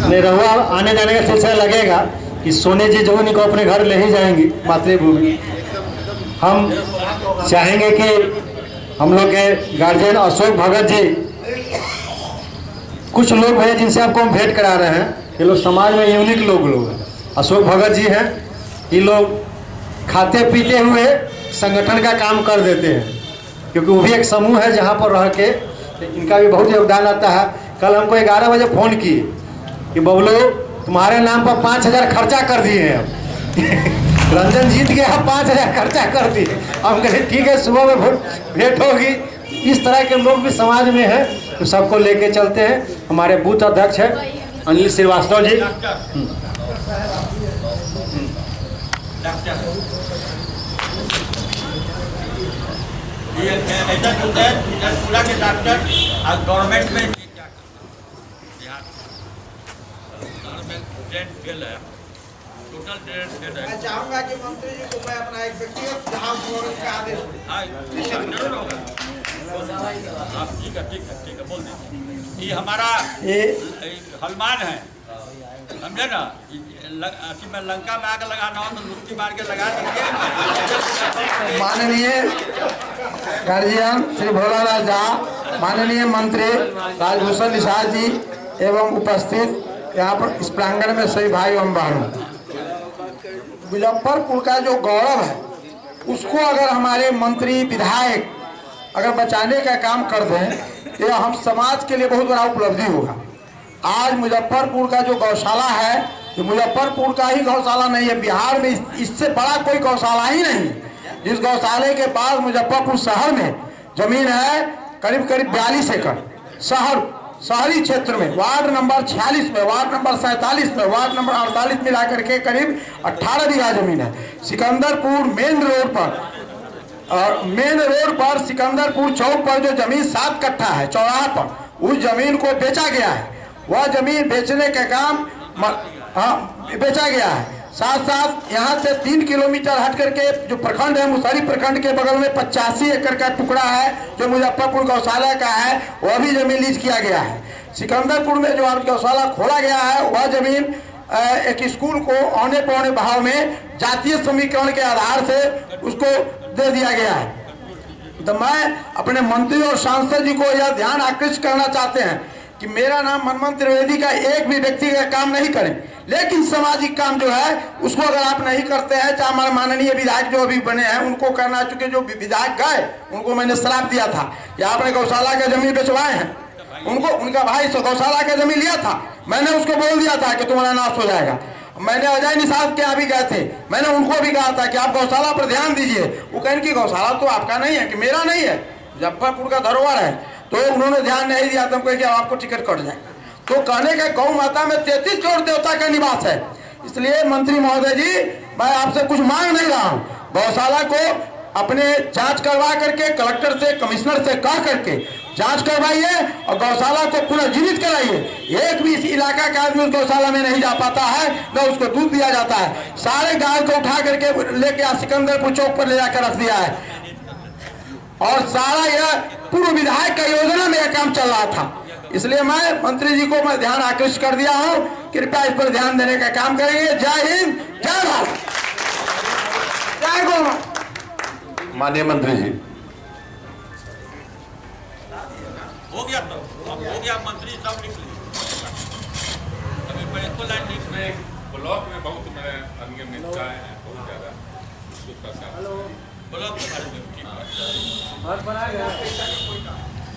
नहीं, रहुआ आने जाने का सिलसिला लगेगा कि सोने जी जो उन्हीं को अपने घर ले ही जाएंगी मातृभूमि। हम चाहेंगे कि हम लोग के गार्जियन अशोक भगत जी, कुछ लोग हैं जिनसे आपको हम भेंट करा रहे हैं। ये लोग समाज में यूनिक लोग हैं। अशोक भगत जी हैं, ये लोग खाते पीते हुए संगठन का काम कर देते हैं, क्योंकि वो भी एक समूह है जहाँ पर रह के इनका भी बहुत योगदान आता है। कल हमको 11 बजे फ़ोन किए कि बबलू तुम्हारे नाम पर 5000 खर्चा कर दिए हैं हम। रंजन जीत गया, 5000 खर्चा कर दिए। हम कहे ठीक है, सुबह में भेंट होगी। इस तरह के लोग भी समाज में हैं, तो सबको लेके चलते हैं। हमारे बूथ अध्यक्ष हैं अनिल श्रीवास्तव जी। ऐसा होता है पूरा के डॉक्टर आज गवर्नमेंट में फेल है, टोटल फेल है। मैं चाहूंगा कि मंत्री जी को मैं अपना एक व्यक्तिगत का आदेश जरूर होगा। आप ठीक है बोल दीजिए। ये हमारा हनुमान है, समझे ना। में लंका में आग लगाना हो तो लुक्की मार के लगा देंगे। माननीय गार्जियन श्री भोलालाल झा, माननीय मंत्री राजभूषण निषाद जी एवं उपस्थित यहाँ पर इस प्रांगण में सभी भाई एवं बहनों, मुजफ्फरपुर का जो गौरव है उसको अगर हमारे मंत्री विधायक अगर बचाने का काम कर दें तो यह हम समाज के लिए बहुत बड़ा उपलब्धि होगा। आज मुजफ्फरपुर का जो गौशाला है, ये मुजफ्फरपुर का ही गौशाला नहीं है, बिहार में इससे बड़ा कोई गौशाला ही नहीं। जिस गौशाले के पास मुजफ्फरपुर शहर में जमीन है करीब 42 एकड़, शहरी क्षेत्र में वार्ड नंबर 46 में, वार्ड नंबर 47 में, वार्ड नंबर 48 मिला करके करीब 18 बीघा जमीन है। सिकंदरपुर मेन रोड पर सिकंदरपुर चौक पर जो जमीन 7 कट्ठा है चौराहा पर, उस जमीन को बेचा गया है। वह जमीन बेचने का काम बेचा गया है। साथ साथ यहाँ से 3 किलोमीटर हट करके जो प्रखंड है, मुसहरी प्रखंड के बगल में 85 एकड़ का टुकड़ा है जो मुजफ्फरपुर गौशाला का है, वह भी जमीन लीज किया गया है। सिकंदरपुर में जो गौशाला खोला गया है, वह जमीन एक स्कूल को औने पौने भाव में जातीय समीकरण के आधार से उसको दे दिया गया है। तो मैं अपने मंत्री और सांसद जी को यह ध्यान आकृष्ट करना चाहते हैं कि मेरा नाम मनमोहन त्रिवेदी का एक भी व्यक्ति का काम नहीं करें, लेकिन सामाजिक काम जो है उसको अगर आप नहीं करते हैं, चाहे हमारे माननीय विधायक जो अभी बने हैं उनको करना, चुके जो विधायक गए उनको मैंने श्राप दिया था कि आपने गौशाला का जमीन बेचवाए हैं, उनको उनका भाई गौशाला का जमीन लिया था, मैंने उसको बोल दिया था कि तुम्हारा नाश हो जाएगा। मैंने अजय निषाद के यहाँ भी गए थे, मैंने उनको भी कहा था कि आप गौशाला पर ध्यान दीजिए। वो कहें कि गौशाला तो आपका नहीं है, कि मेरा नहीं है, मुजफ्फरपुर का धरोहर है। तो उन्होंने ध्यान नहीं दिया, तुम कहे आपको टिकट कट जाएगा। तो कहने का गौ माता में 33 करोड़ देवता का निवास है। इसलिए मंत्री महोदय जी, मैं आपसे कुछ मांग नहीं रहा हूँ, गौशाला को अपने जांच करवा करके कलेक्टर से, कमिश्नर से कह करके जांच करवाइए और गौशाला को पुनर्जीवित कराइए। एक भी इस इलाका का आदमी उस गौशाला में नहीं जा पाता है, न उसको दूध दिया जाता है। सारे गाय को उठा करके लेके सिकंदरपुर चौक पर ले जाकर रख दिया है, और सारा यह पूर्व विधायक का योजना में यह काम चल रहा था। इसलिए मैं मंत्री जी को मैं ध्यान आकृष्ट कर दिया हूं, कृपया इस पर ध्यान देने का काम करेंगे। जय हिंद, जय भारत, जय गौ माता। माननीय मंत्री जी, हो गया तो अब हो गया, मंत्री सब लिख लिए। अभी मैं इसको लाइन लिख में ब्लॉक में बहुत बड़े अनियमितता है, बहुत ज्यादा ब्लॉक के बारे में ठीक है।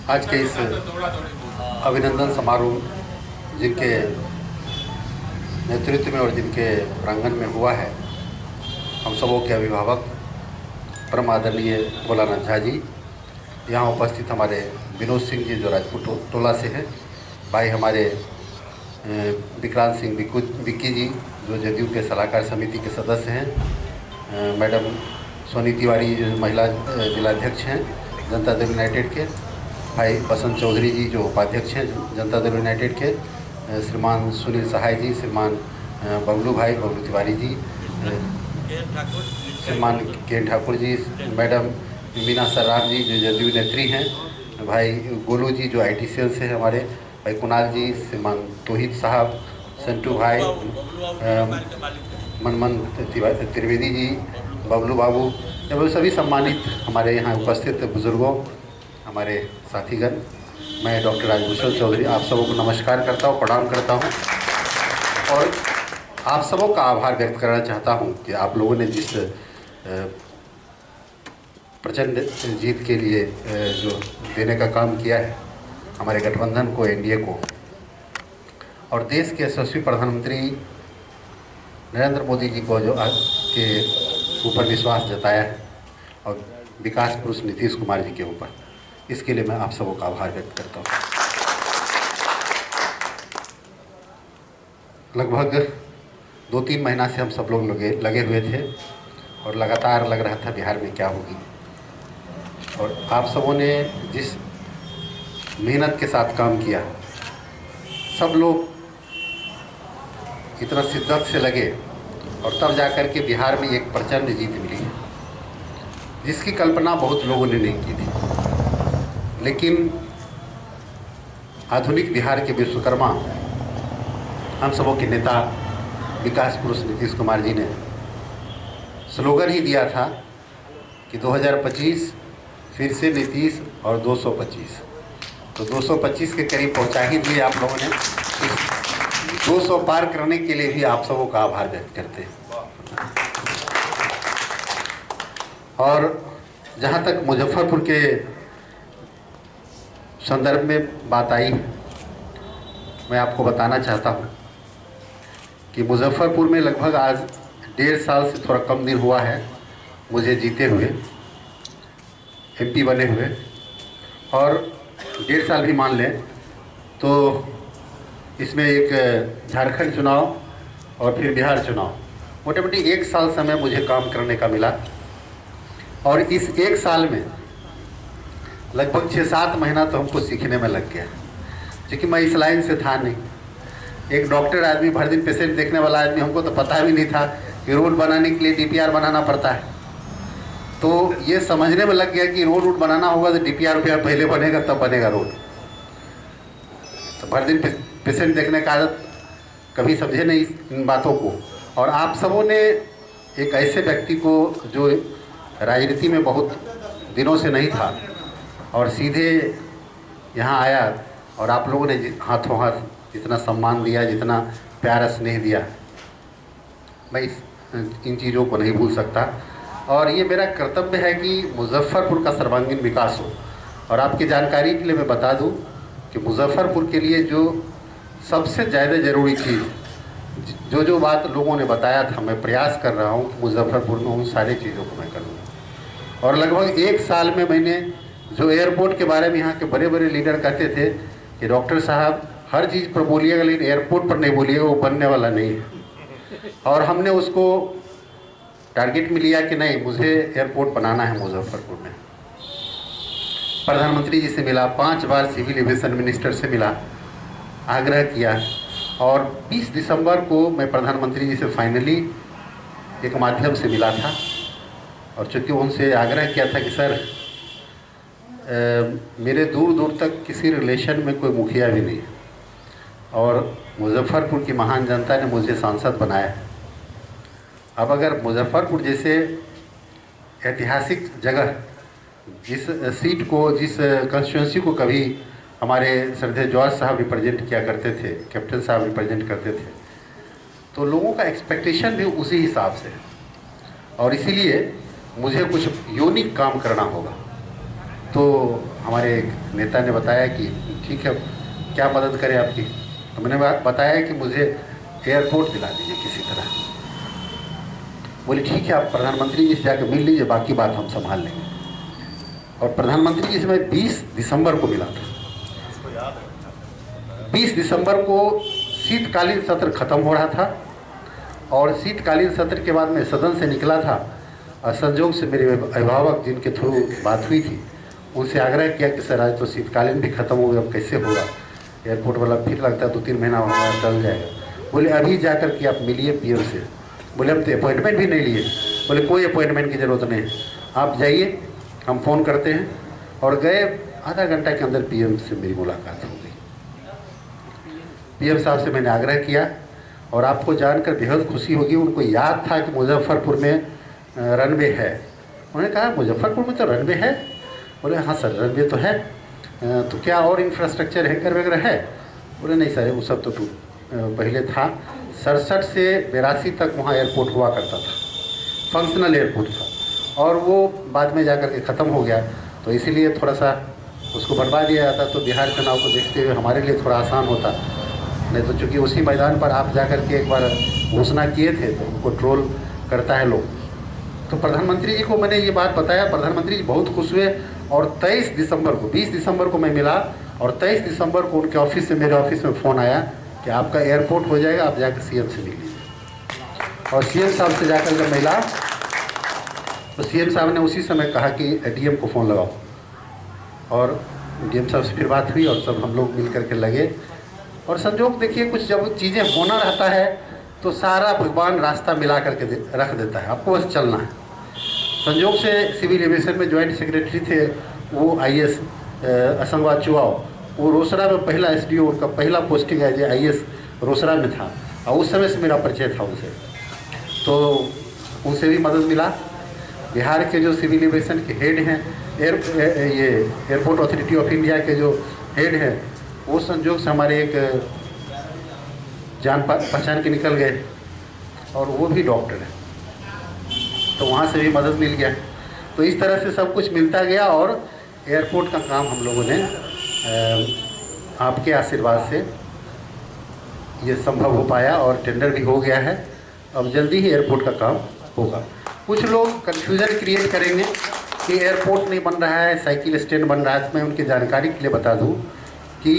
आज के इस अभिनंदन समारोह जिनके नेतृत्व में और जिनके प्रांगण में हुआ है, हम सबों के अभिभावक परम आदरणीय भोलानाथ झा जी, यहाँ उपस्थित हमारे विनोद सिंह जी जो राजपूत टोला से हैं, भाई हमारे विक्रांत सिंह विक्की जी जो जदयू के सलाहकार समिति के सदस्य हैं, मैडम सोनी तिवारी जो महिला जिलाध्यक्ष हैं जनता दल यूनाइटेड के, भाई बसंत चौधरी जी जो उपाध्यक्ष हैं जनता दल यूनाइटेड के, श्रीमान सुनील सहाय जी, श्रीमान बबलू तिवारी जी, श्रीमान के ठाकुर जी, मैडम मीना सर्राफ जी जो जदयू नेत्री हैं, भाई गोलू जी जो ITCL से हैं हमारे, भाई कुणाल जी, श्रीमान तोहित साहब, संटू भाई, मनमन त्रिवेदी जी, बबलू बाबू एवं सभी सम्मानित हमारे यहाँ उपस्थित बुजुर्गों, हमारे साथीगण, मैं डॉक्टर राजभूषण चौधरी आप सबों को नमस्कार करता हूँ, प्रणाम करता हूँ और आप सबों का आभार व्यक्त करना चाहता हूँ कि आप लोगों ने जिस प्रचंड जीत के लिए जो देने का काम किया है हमारे गठबंधन को, NDA को, और देश के यशस्वी प्रधानमंत्री नरेंद्र मोदी जी को जो के ऊपर विश्वास जताया है और विकास पुरुष नीतीश कुमार जी के ऊपर, इसके लिए मैं आप सबों का आभार व्यक्त करता हूँ। लगभग 2-3 महीना से हम सब लोग लगे हुए थे और लगातार लग रहा था बिहार में क्या होगी, और आप सबों ने जिस मेहनत के साथ काम किया, सब लोग इतना शिद्दत से लगे और तब जाकर के बिहार में एक प्रचंड जीत मिली है जिसकी कल्पना बहुत लोगों ने नहीं की थी। लेकिन आधुनिक बिहार के विश्वकर्मा हम सबों के नेता विकास पुरुष नीतीश कुमार जी ने स्लोगन ही दिया था कि 2025 फिर से नीतीश और 225, तो 225 के करीब पहुंचा ही दिए आप लोगों ने। 200 पार करने के लिए भी आप सबों का आभार व्यक्त करते हैं। और जहां तक मुजफ्फरपुर के संदर्भ में बात आई, मैं आपको बताना चाहता हूं कि मुजफ्फरपुर में लगभग आज 1.5 साल से थोड़ा कम दिन हुआ है मुझे जीते हुए, MP बने हुए, और 1.5 साल भी मान लें तो इसमें एक झारखंड चुनाव और फिर बिहार चुनाव, मोटामोटी 1 साल समय मुझे काम करने का मिला। और इस 1 साल में लगभग 6-7 महीना तो हमको सीखने में लग गया, क्योंकि मैं इस लाइन से था नहीं। एक डॉक्टर आदमी, भर दिन पेशेंट देखने वाला आदमी, हमको तो पता भी नहीं था कि रोड बनाने के लिए DPR बनाना पड़ता है। तो ये समझने में लग गया कि रोड बनाना होगा तो DPR पहले बनेगा तब बनेगा रोड। तो भर दिन पेशेंट देखने का आदत कभी समझे नहीं इन बातों को। और आप सबों ने एक ऐसे व्यक्ति को जो राजनीति में बहुत दिनों से नहीं था और सीधे यहाँ आया, और आप लोगों ने हाथों हाथ जितना सम्मान दिया, जितना प्यार स्नेह दिया, मैं इन चीज़ों को नहीं भूल सकता। और ये मेरा कर्तव्य है कि मुजफ्फरपुर का सर्वांगीण विकास हो। और आपकी जानकारी के लिए मैं बता दूं कि मुजफ्फरपुर के लिए जो सबसे ज़्यादा ज़रूरी चीज़, जो बात लोगों ने बताया था, मैं प्रयास कर रहा हूँ मुजफ्फरपुर में उन सारी चीज़ों को मैं करूँगा। और लगभग 1 साल में मैंने जो एयरपोर्ट के बारे में यहाँ के बड़े बड़े लीडर कहते थे कि डॉक्टर साहब हर चीज़ पर बोलिएगा लेकिन एयरपोर्ट पर नहीं बोलिएगा, वो बनने वाला नहीं है। और हमने उसको टारगेट में लिया कि नहीं, मुझे एयरपोर्ट बनाना है मुजफ्फरपुर में। प्रधानमंत्री जी से मिला, 5 बार सिविल एविएशन मिनिस्टर से मिला, आग्रह किया, और 20 दिसंबर को मैं प्रधानमंत्री जी से फाइनली एक माध्यम से मिला था। और चूँकि उनसे आग्रह किया था कि सर मेरे दूर दूर तक किसी रिलेशन में कोई मुखिया भी नहीं है और मुजफ्फरपुर की महान जनता ने मुझे सांसद बनाया है। अब अगर मुजफ्फरपुर जैसे ऐतिहासिक जगह, जिस सीट को, जिस कंस्टिट्यूंसी को कभी हमारे श्रद्धेय जॉर्ज साहब रिप्रेजेंट किया करते थे, कैप्टन साहब रिप्रेजेंट करते थे, तो लोगों का एक्सपेक्टेशन भी उसी हिसाब से, और इसीलिए मुझे कुछ यूनिक काम करना होगा। तो हमारे एक नेता ने बताया कि ठीक है, क्या मदद करें आपकी। तो मैंने बताया कि मुझे एयरपोर्ट दिला दीजिए किसी तरह। बोले ठीक है, आप प्रधानमंत्री जी से जाकर मिल लीजिए, बाकी बात हम संभाल लेंगे। और प्रधानमंत्री जी से मैं 20 दिसंबर को मिला था। 20 दिसंबर को शीतकालीन सत्र खत्म हो रहा था और शीतकालीन सत्र के बाद मैं सदन से निकला था और संजोग से मेरे अभिभावक जिनके थ्रू बात हुई थी उनसे आग्रह किया कि सर आज तो शीतकालीन भी खत्म हो गया, अब कैसे होगा, एयरपोर्ट वाला फिर लगता है 2-3 महीना हमारा चल जाएगा। बोले अभी जाकर के आप मिलिए पीएम से। बोले हम तो अपॉइंटमेंट भी नहीं लिए। बोले कोई अपॉइंटमेंट की ज़रूरत नहीं, आप जाइए, हम फ़ोन करते हैं। और गए, आधा घंटा के अंदर पीएम से मेरी मुलाकात हो गई। पीएम साहब से मैंने आग्रह किया और आपको जानकर बेहद खुशी होगी, उनको याद था कि मुजफ्फरपुर में रनवे है। उन्होंने कहा मुजफ्फरपुर में तो रनवे है। बोले हाँ सर रनवे तो है, तो क्या और इंफ्रास्ट्रक्चर हैंगर वगैरह है। बोले नहीं सर वो सब तो पहले था। 67 से 82 तक वहाँ एयरपोर्ट हुआ करता था, फंक्शनल एयरपोर्ट था और वो बाद में जाकर के ख़त्म हो गया। तो इसीलिए थोड़ा सा उसको बढ़वा दिया जाता तो बिहार चुनाव को देखते हुए हमारे लिए थोड़ा आसान होता। नहीं तो चूँकि उसी मैदान पर आप जाकर के एक बार घोषणा किए थे तो उनको ट्रोल करता है लोग। तो प्रधानमंत्री जी को मैंने ये बात बताया, प्रधानमंत्री जी बहुत खुश हुए। और 23 दिसंबर को 20 दिसंबर को मैं मिला और 23 दिसंबर को उनके ऑफिस से मेरे ऑफिस में फ़ोन आया कि आपका एयरपोर्ट हो जाएगा, आप जाकर सीएम से मिल लीजिए। और सीएम साहब से जाकर जब मिला तो सीएम साहब ने उसी समय कहा कि डीएम को फ़ोन लगाओ। और डीएम साहब से फिर बात हुई और सब हम लोग मिल करके लगे। और संजोग देखिए, कुछ जब चीज़ें होना रहता है तो सारा भगवान रास्ता मिला करके रख देता है, आपको बस चलना है। संजोग से सिविल एविएशन में ज्वाइंट सेक्रेटरी थे वो IAS असंगवाद चुआव, वो रोसड़ा में पहला SDO उनका पहला पोस्टिंग है जो IAS रोसड़ा में था और उस समय से मेरा परिचय था उनसे, तो उनसे भी मदद मिला। बिहार के जो सिविल एविएशन के हेड हैं, ये एयरपोर्ट अथॉरिटी ऑफ इंडिया के जो हेड हैं, वो संजोग से हमारे एक जान पहचान के निकल गए और वो भी डॉक्टर है, तो वहाँ से भी मदद मिल गया। तो इस तरह से सब कुछ मिलता गया और एयरपोर्ट का काम हम लोगों ने आपके आशीर्वाद से ये संभव हो पाया और टेंडर भी हो गया है। अब जल्दी ही एयरपोर्ट का काम होगा। कुछ लोग कन्फ्यूज़न क्रिएट करेंगे कि एयरपोर्ट नहीं बन रहा है, साइकिल स्टैंड बन रहा है। तो मैं उनकी जानकारी के लिए बता दूं कि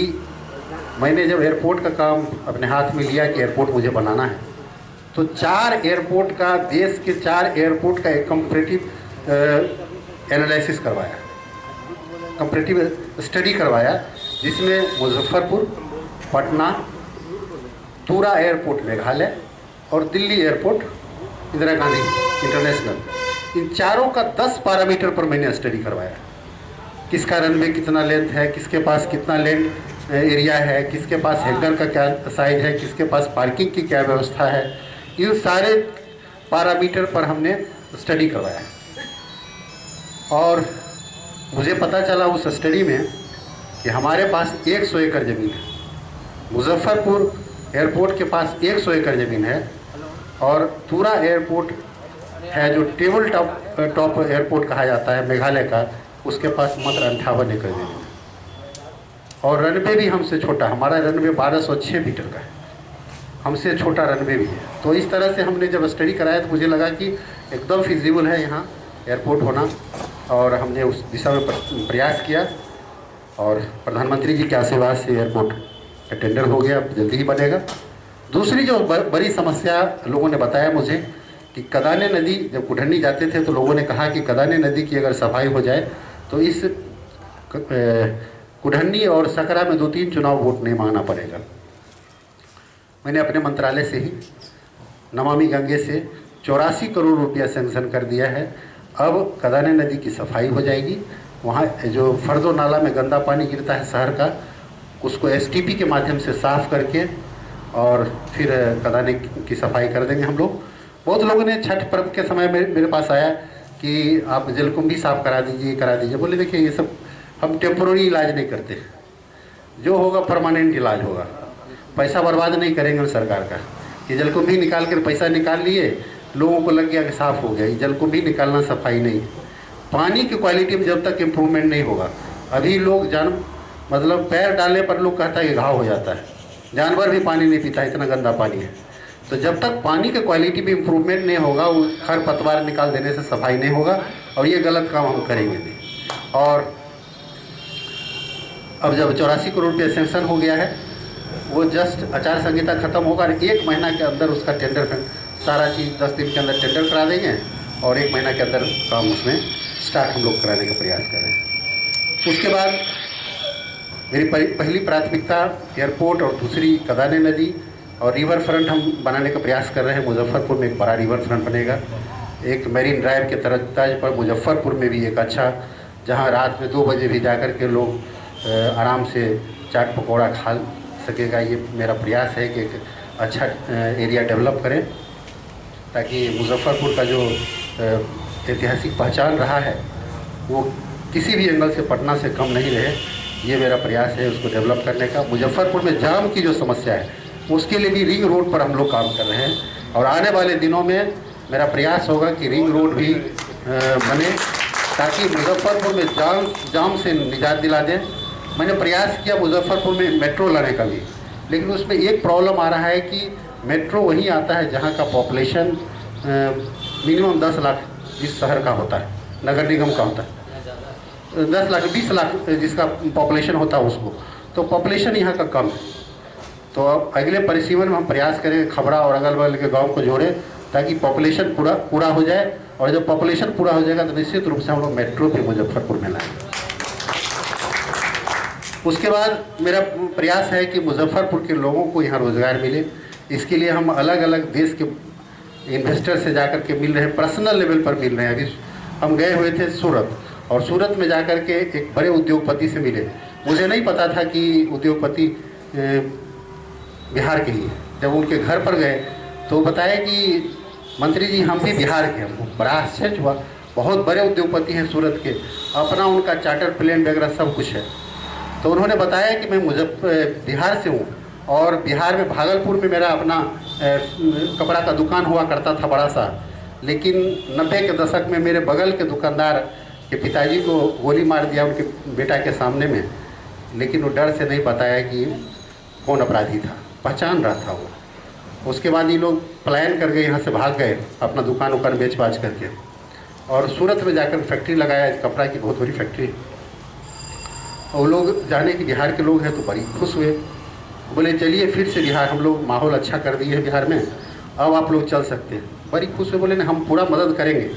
मैंने जब एयरपोर्ट का काम अपने हाथ में लिया कि एयरपोर्ट मुझे बनाना है, तो 4 एयरपोर्ट का, देश के 4 एयरपोर्ट का एक कंपैरेटिव एनालिसिस करवाया, कंपैरेटिव स्टडी करवाया, जिसमें मुजफ्फरपुर, पटना, तूरा एयरपोर्ट मेघालय और दिल्ली एयरपोर्ट इंदिरा गांधी इंटरनेशनल, इन चारों का 10 पैरामीटर पर मैंने स्टडी करवाया। किसका रनवे कितना लेंथ है, किसके पास कितना लैंड एरिया है, किसके पास हैंगर का क्या साइज है, किसके पास पार्किंग की क्या व्यवस्था है, इन सारे पैरामीटर पर हमने स्टडी करवाया। और मुझे पता चला उस स्टडी में कि हमारे पास 100 एकड़ ज़मीन है, मुजफ्फरपुर एयरपोर्ट के पास 100 एकड़ ज़मीन है और तूरा एयरपोर्ट है जो टेबल टॉप एयरपोर्ट कहा जाता है मेघालय का, उसके पास मात्र 58 एकड़ ज़मीन है। और रनवे भी हमसे छोटा, हमारा रनवे 1206 मीटर का है, हमसे छोटा रनवे भी है। तो इस तरह से हमने जब स्टडी कराया तो मुझे लगा कि एकदम फिजिबल है यहाँ एयरपोर्ट होना, और हमने उस दिशा में प्रयास किया और प्रधानमंत्री जी के आशीर्वाद से एयरपोर्ट का टेंडर हो गया, जल्दी ही बनेगा। दूसरी जो बड़ी समस्या लोगों ने बताया मुझे कि कदाने नदी, जब कुढ़नी जाते थे तो लोगों ने कहा कि कदाने नदी की अगर सफाई हो जाए तो इस कुढ़नी और सकरा में 2-3 चुनाव वोट नहीं मांगना पड़ेगा। मैंने अपने मंत्रालय से ही नमामि गंगे से 84 करोड़ रुपया सैंक्शन कर दिया है। अब कदाने नदी की सफाई हो जाएगी, वहाँ जो फर्दो नाला में गंदा पानी गिरता है शहर का, उसको STP के माध्यम से साफ़ करके और फिर कदाने की सफाई कर देंगे हम लोग। बहुत लोगों ने छठ पर्व के समय में मेरे पास आया कि आप जलकुंभी साफ़ करा दीजिए, करा दीजिए। बोले देखिए ये सब हम टेम्पोररी इलाज नहीं करते, जो होगा परमानेंट इलाज होगा। पैसा बर्बाद नहीं करेंगे हम सरकार का कि जलकुंभी निकाल कर पैसा निकाल लिए, लोगों को लग गया कि साफ़ हो गया। जलकुंभी निकालना सफाई नहीं। पानी की क्वालिटी में जब तक इम्प्रूवमेंट नहीं होगा, अभी लोग मतलब पैर डालने पर लोग कहता है कि घाव हो जाता है। जानवर भी पानी नहीं पीता, इतना गंदा पानी है। तो जब तक पानी की क्वालिटी में इम्प्रूवमेंट नहीं होगा, वो खर पतवार निकाल देने से सफाई नहीं होगा, और ये गलत काम हम करेंगे नहीं। और अब जब 84 करोड़ रुपये सेंक्शन हो गया है, वो जस्ट आचार संहिता खत्म होगा, 1 महीना के अंदर उसका टेंडर सारा चीज़ 10 दिन के अंदर टेंडर करा देंगे, और 1 महीना के अंदर काम उसमें स्टार्ट हम लोग कराने का प्रयास कर रहे हैं। उसके बाद मेरी पहली प्राथमिकता एयरपोर्ट और दूसरी कदाने नदी और रिवर फ्रंट हम बनाने का प्रयास कर रहे हैं। मुजफ्फरपुर में एक बड़ा रिवर फ्रंट बनेगा, एक मैरीन ड्राइव के तर्ज पर मुजफ्फरपुर में भी एक अच्छा, जहां रात में 2 बजे भी जाकर के लोग आराम से चाट पकौड़ा खा सकेगा। ये मेरा प्रयास है कि एक अच्छा एरिया डेवलप करें, ताकि मुजफ्फरपुर का जो ऐतिहासिक पहचान रहा है वो किसी भी एंगल से पटना से कम नहीं रहे। ये मेरा प्रयास है उसको डेवलप करने का। मुजफ्फरपुर में जाम की जो समस्या है उसके लिए भी रिंग रोड पर हम लोग काम कर रहे हैं, और आने वाले दिनों में मेरा प्रयास होगा कि रिंग रोड भी बने, ताकि मुजफ्फरपुर में जाम से निजात दिला दें। मैंने प्रयास किया मुजफ्फरपुर में मेट्रो लाने का भी, लेकिन उसमें एक प्रॉब्लम आ रहा है कि मेट्रो वहीं आता है जहाँ का पॉपुलेशन मिनिमम 10 लाख जिस शहर का होता है, नगर निगम का होता है 10 लाख 20 लाख जिसका पॉपुलेशन होता है उसको, तो पॉपुलेशन यहाँ का कम है। तो अब अगले परिसीमन में हम प्रयास करेंगे खबड़ा और अगल बगल के गांव को जोड़ें, ताकि पॉपुलेशन पूरा हो जाए, और जब पॉपुलेशन पूरा हो जाएगा तो निश्चित रूप से हम लोग मेट्रो भी मुजफ्फरपुर में लाएंगे। उसके बाद मेरा प्रयास है कि मुजफ्फरपुर के लोगों को यहाँ रोज़गार मिले। इसके लिए हम अलग अलग देश के इन्वेस्टर से जाकर के मिल रहे हैं, पर्सनल लेवल पर मिल रहे हैं। अभी हम गए हुए थे सूरत, और सूरत में जाकर के एक बड़े उद्योगपति से मिले। मुझे नहीं पता था कि उद्योगपति बिहार के ही। जब उनके घर पर गए तो बताया कि मंत्री जी हम भी बिहार के। हमको बड़ा आश्चर्य हुआ, बहुत बड़े उद्योगपति हैं सूरत के, अपना उनका चार्टर प्लेन वगैरह सब कुछ है। तो उन्होंने बताया कि मैं बिहार से हूँ, और बिहार में भागलपुर में मेरा अपना कपड़ा का दुकान हुआ करता था बड़ा सा, लेकिन 90 के दशक में मेरे बगल के दुकानदार के पिताजी को गोली मार दिया उनके बेटा के सामने में, लेकिन वो डर से नहीं बताया कि कौन अपराधी था, पहचान रहा था वो। उसके बाद ये लोग पलायन कर गए, यहाँ से भाग गए अपना दुकान उकान बेच बाच करके, और सूरत में जाकर फैक्ट्री लगाया, इस कपड़ा की बहुत बड़ी फैक्ट्री। और लोग जाने कि बिहार के लोग हैं तो बड़ी खुश हुए, बोले चलिए फिर से बिहार, हम लोग माहौल अच्छा कर दिए हैं बिहार में, अब आप लोग चल सकते हैं। बड़ी खुश हुए, बोले ना हम पूरा मदद करेंगे,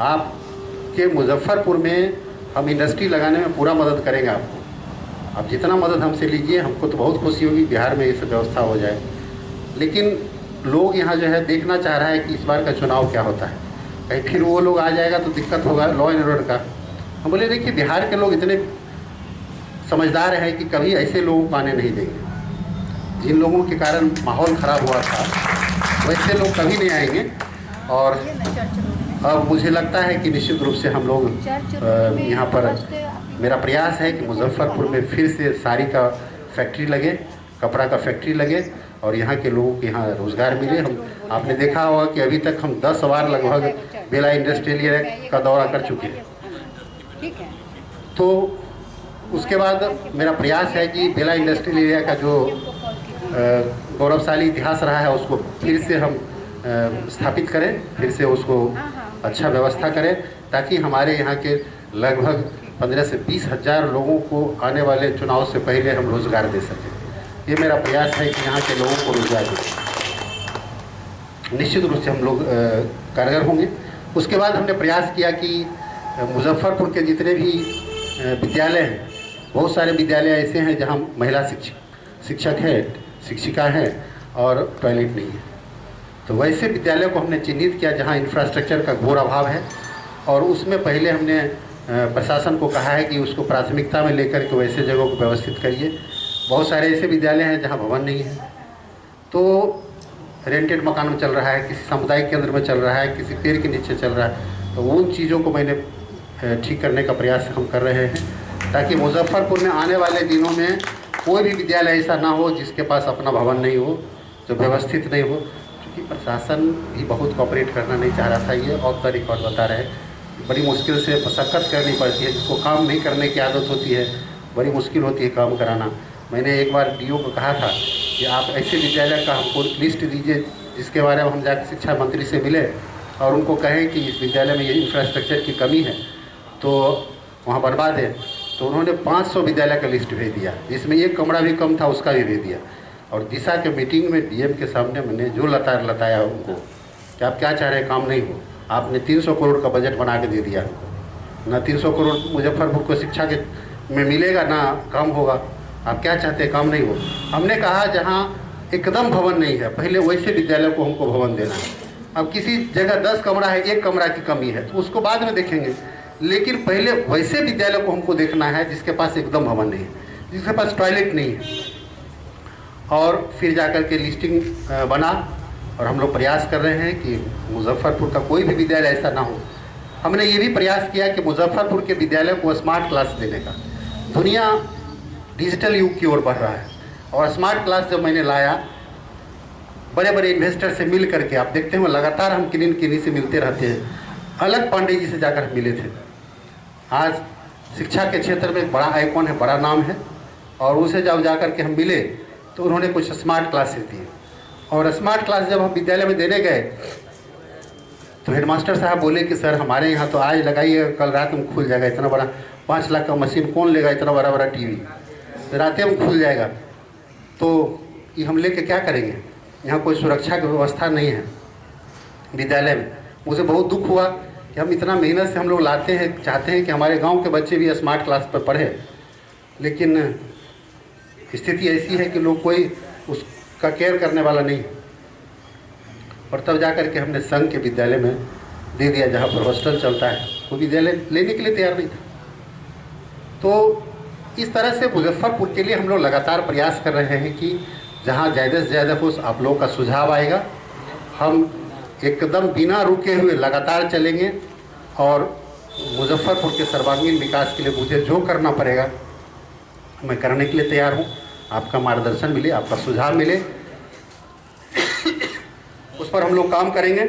आपके मुजफ्फरपुर में हम इंडस्ट्री लगाने में पूरा मदद करेंगे आपको, आप जितना मदद हमसे लीजिए, हमको तो बहुत खुशी होगी बिहार में ये सब व्यवस्था हो जाए। लेकिन लोग यहाँ जो है देखना चाह रहा है कि इस बार का चुनाव क्या होता है, कहीं फिर वो लोग आ जाएगा तो दिक्कत होगा लॉ एंड ऑर्डर का। हम बोले देखिए बिहार के लोग इतने समझदार हैं कि कभी ऐसे लोगों को आने नहीं देंगे, जिन लोगों के कारण माहौल ख़राब हुआ था वैसे लोग कभी नहीं आएंगे। और अब मुझे लगता है कि निश्चित रूप से हम लोग यहाँ पर, मेरा प्रयास है कि मुजफ्फरपुर में फिर से साड़ी का फैक्ट्री लगे, कपड़ा का फैक्ट्री लगे, और यहाँ के लोगों को यहाँ रोज़गार मिले। हम आपने देखा होगा कि अभी तक हम 10 बार लगभग बेला इंडस्ट्रियल एरिया का दौरा कर चुके हैं। तो उसके बाद मेरा प्रयास है कि बेला इंडस्ट्रियल एरिया का जो गौरवशाली इतिहास रहा है उसको फिर से हम स्थापित करें, फिर से उसको अच्छा व्यवस्था करें, ताकि हमारे यहाँ के लगभग 15 से 20 हज़ार लोगों को आने वाले चुनाव से पहले हम रोज़गार दे सकें। ये मेरा प्रयास है कि यहाँ के लोगों को रोज़गार दें। निश्चित रूप से हम लोग कारगर होंगे। उसके बाद हमने प्रयास किया कि मुजफ्फरपुर के जितने भी विद्यालय हैं, बहुत सारे विद्यालय ऐसे हैं जहाँ महिला शिक्षक है, शिक्षिका है और टॉयलेट नहीं है। तो वैसे विद्यालयों को हमने चिन्हित किया जहाँ इंफ्रास्ट्रक्चर का घोर अभाव है, और उसमें पहले हमने प्रशासन को कहा है कि उसको प्राथमिकता में लेकर के वैसे जगहों को व्यवस्थित करिए। बहुत सारे ऐसे विद्यालय हैं जहाँ भवन नहीं है, तो रेंटेड मकान में चल रहा है, किसी सामुदायिक केंद्र में चल रहा है, किसी पेड़ के नीचे चल रहा है। तो उन चीज़ों को मैंने ठीक करने का प्रयास हम कर रहे हैं, ताकि मुजफ्फरपुर में आने वाले दिनों में कोई भी विद्यालय ऐसा ना हो जिसके पास अपना भवन नहीं हो, जो व्यवस्थित नहीं हो। क्योंकि प्रशासन भी बहुत कॉपरेट करना नहीं चाह रहा था, ये ऑफ द रिकॉर्ड बता रहे हैं। बड़ी मुश्किल से मशक्क़त करनी पड़ती है, जिसको काम नहीं करने की आदत होती है बड़ी मुश्किल होती है काम कराना। मैंने एक बार डीओ को कहा था कि आप ऐसे विद्यालय का हमको लिस्ट दीजिए जिसके बारे में हम जाकर शिक्षा मंत्री से मिले और उनको कहें कि इस विद्यालय में ये इंफ्रास्ट्रक्चर की कमी है तो वहाँ बनवा दें। तो उन्होंने 500 विद्यालय का लिस्ट भेज दिया, जिसमें एक कमरा भी कम था उसका भी भेज दिया। और दिशा के मीटिंग में डीएम के सामने मैंने जो लताया उनको कि आप क्या चाह रहे हैं, काम नहीं हो। आपने 300 करोड़ का बजट बना के दे दिया हमको, ना 300 करोड़ मुजफ्फरपुर को शिक्षा के में मिलेगा ना काम होगा। आप क्या चाहते हैं, काम नहीं हो। हमने कहा जहाँ एकदम भवन नहीं है पहले वैसे विद्यालय को हमको भवन देना है। अब किसी जगह 10 कमरा है, 1 कमरा की कमी है तो उसको बाद में देखेंगे, लेकिन पहले वैसे विद्यालय को हमको देखना है जिसके पास एकदम भवन नहीं है, जिसके पास टॉयलेट नहीं है। और फिर जाकर के लिस्टिंग बना और हम लोग प्रयास कर रहे हैं कि मुजफ्फरपुर का कोई भी विद्यालय ऐसा ना हो। हमने ये भी प्रयास किया कि मुजफ्फरपुर के विद्यालय को स्मार्ट क्लास देने का। दुनिया डिजिटल युग की ओर बढ़ रहा है और स्मार्ट क्लास जब मैंने लाया बड़े बड़े इन्वेस्टर से मिल करके, आप देखते हैं लगातार हम किन्हीं से मिलते रहते हैं। अलग पांडे जी से जाकर मिले थे। आज शिक्षा के क्षेत्र में एक बड़ा आइकॉन है, बड़ा नाम है, और उसे जब जाकर के हम मिले तो उन्होंने कुछ स्मार्ट क्लासेस दिए। और स्मार्ट क्लास जब हम विद्यालय में देने गए तो हेडमास्टर साहब बोले कि सर हमारे यहाँ तो आज लगाइए, कल रात में खुल जाएगा। इतना बड़ा 5 लाख का मशीन कौन लेगा, इतना बड़ा बड़ा टीवी, रात में खुल जाएगा। तो ये हम लेके क्या करेंगे, यहाँ कोई सुरक्षा की व्यवस्था नहीं है विद्यालय में। मुझे बहुत दुख हुआ कि हम इतना मेहनत से हम लोग लाते हैं, चाहते हैं कि हमारे गांव के बच्चे भी स्मार्ट क्लास पर पढ़े, लेकिन स्थिति ऐसी है कि लोग कोई उसका केयर करने वाला नहीं। और तब जाकर के हमने संघ के विद्यालय में दे दिया जहाँ पर हॉस्टल चलता है, वो विद्यालय लेने के लिए तैयार नहीं था। तो इस तरह से मुजफ्फरपुर के लिए हम लोग लगातार प्रयास कर रहे हैं कि जहाँ ज़्यादा से ज़्यादा हो आप लोगों का सुझाव आएगा, हम एकदम बिना रुके हुए लगातार चलेंगे और मुजफ्फरपुर के सर्वांगीण विकास के लिए मुझे जो करना पड़ेगा मैं करने के लिए तैयार हूँ। आपका मार्गदर्शन मिले, आपका सुझाव मिले, उस पर हम लोग काम करेंगे।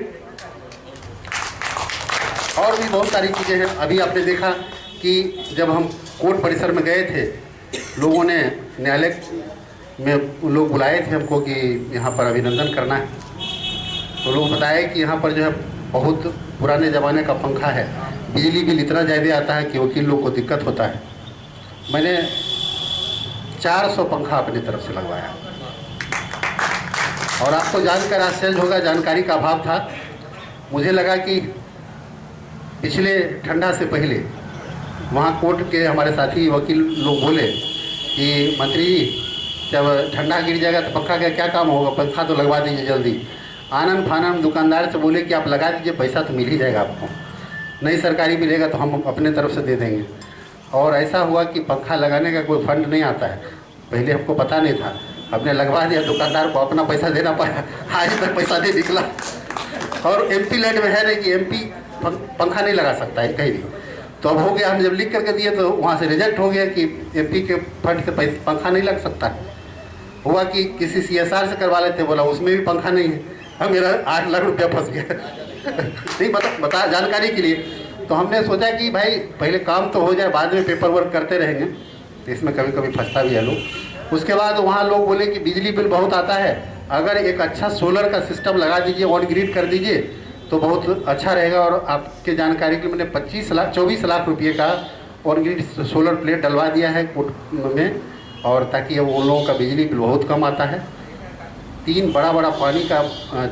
और भी बहुत सारी चीज़ें हैं। अभी आपने देखा कि जब हम कोर्ट परिसर में गए थे, लोगों ने न्यायालय में लोग बुलाए थे हमको कि यहाँ पर अभिनंदन करना है। तो लोग बताए कि यहाँ पर जो है बहुत पुराने ज़माने का पंखा है, बिजली बिल इतना ज़्यादा आता है कि वकील लोग को दिक्कत होता है। मैंने 400 पंखा अपनी तरफ से लगवाया और आपको जानकर आश्चर्य होगा, जानकारी का अभाव था। मुझे लगा कि पिछले ठंडा से पहले वहाँ कोर्ट के हमारे साथी वकील लोग बोले कि मंत्री जी जब ठंडा गिर जाएगा तो पंखा का क्या काम होगा, पंखा तो लगवा दीजिए जल्दी। आनंद फानंद दुकानदार से बोले कि आप लगा दीजिए, पैसा तो मिल ही जाएगा आपको, नहीं सरकारी मिलेगा तो हम अपने तरफ से दे देंगे। और ऐसा हुआ कि पंखा लगाने का कोई फंड नहीं आता है, पहले हमको पता नहीं था, हमने लगवा दिया, दुकानदार को अपना पैसा देना पड़ा, आज तक पैसा नहीं निकला। और एमपी लैंड में है नहीं कि एमपी पंखा नहीं लगा सकता है कहीं भी। तो अब हो गया, हम जब लिख करके दिए तो वहाँ से रिजेक्ट हो गया कि एमपी के फंड से पंखा नहीं लग सकता। हुआ कि किसी CSR से करवा लेते, बोला उसमें भी पंखा नहीं है। अब मेरा 8 लाख रुपया फंस गया। नहीं बता जानकारी के लिए। तो हमने सोचा कि भाई पहले काम तो हो जाए, बाद में पेपर वर्क करते रहेंगे। तो इसमें कभी कभी फंसता भी है लोग। उसके बाद वहाँ लोग बोले कि बिजली बिल बहुत आता है, अगर एक अच्छा सोलर का सिस्टम लगा दीजिए, ऑन ग्रिड कर दीजिए तो बहुत अच्छा रहेगा। और आपके जानकारी के मैंने 24 लाख रुपये का ऑन ग्रिड सोलर प्लेट डलवा दिया है कोर्ट में, और ताकि अब उन लोगों का बिजली बिल बहुत कम आता है। 3 बड़ा पानी का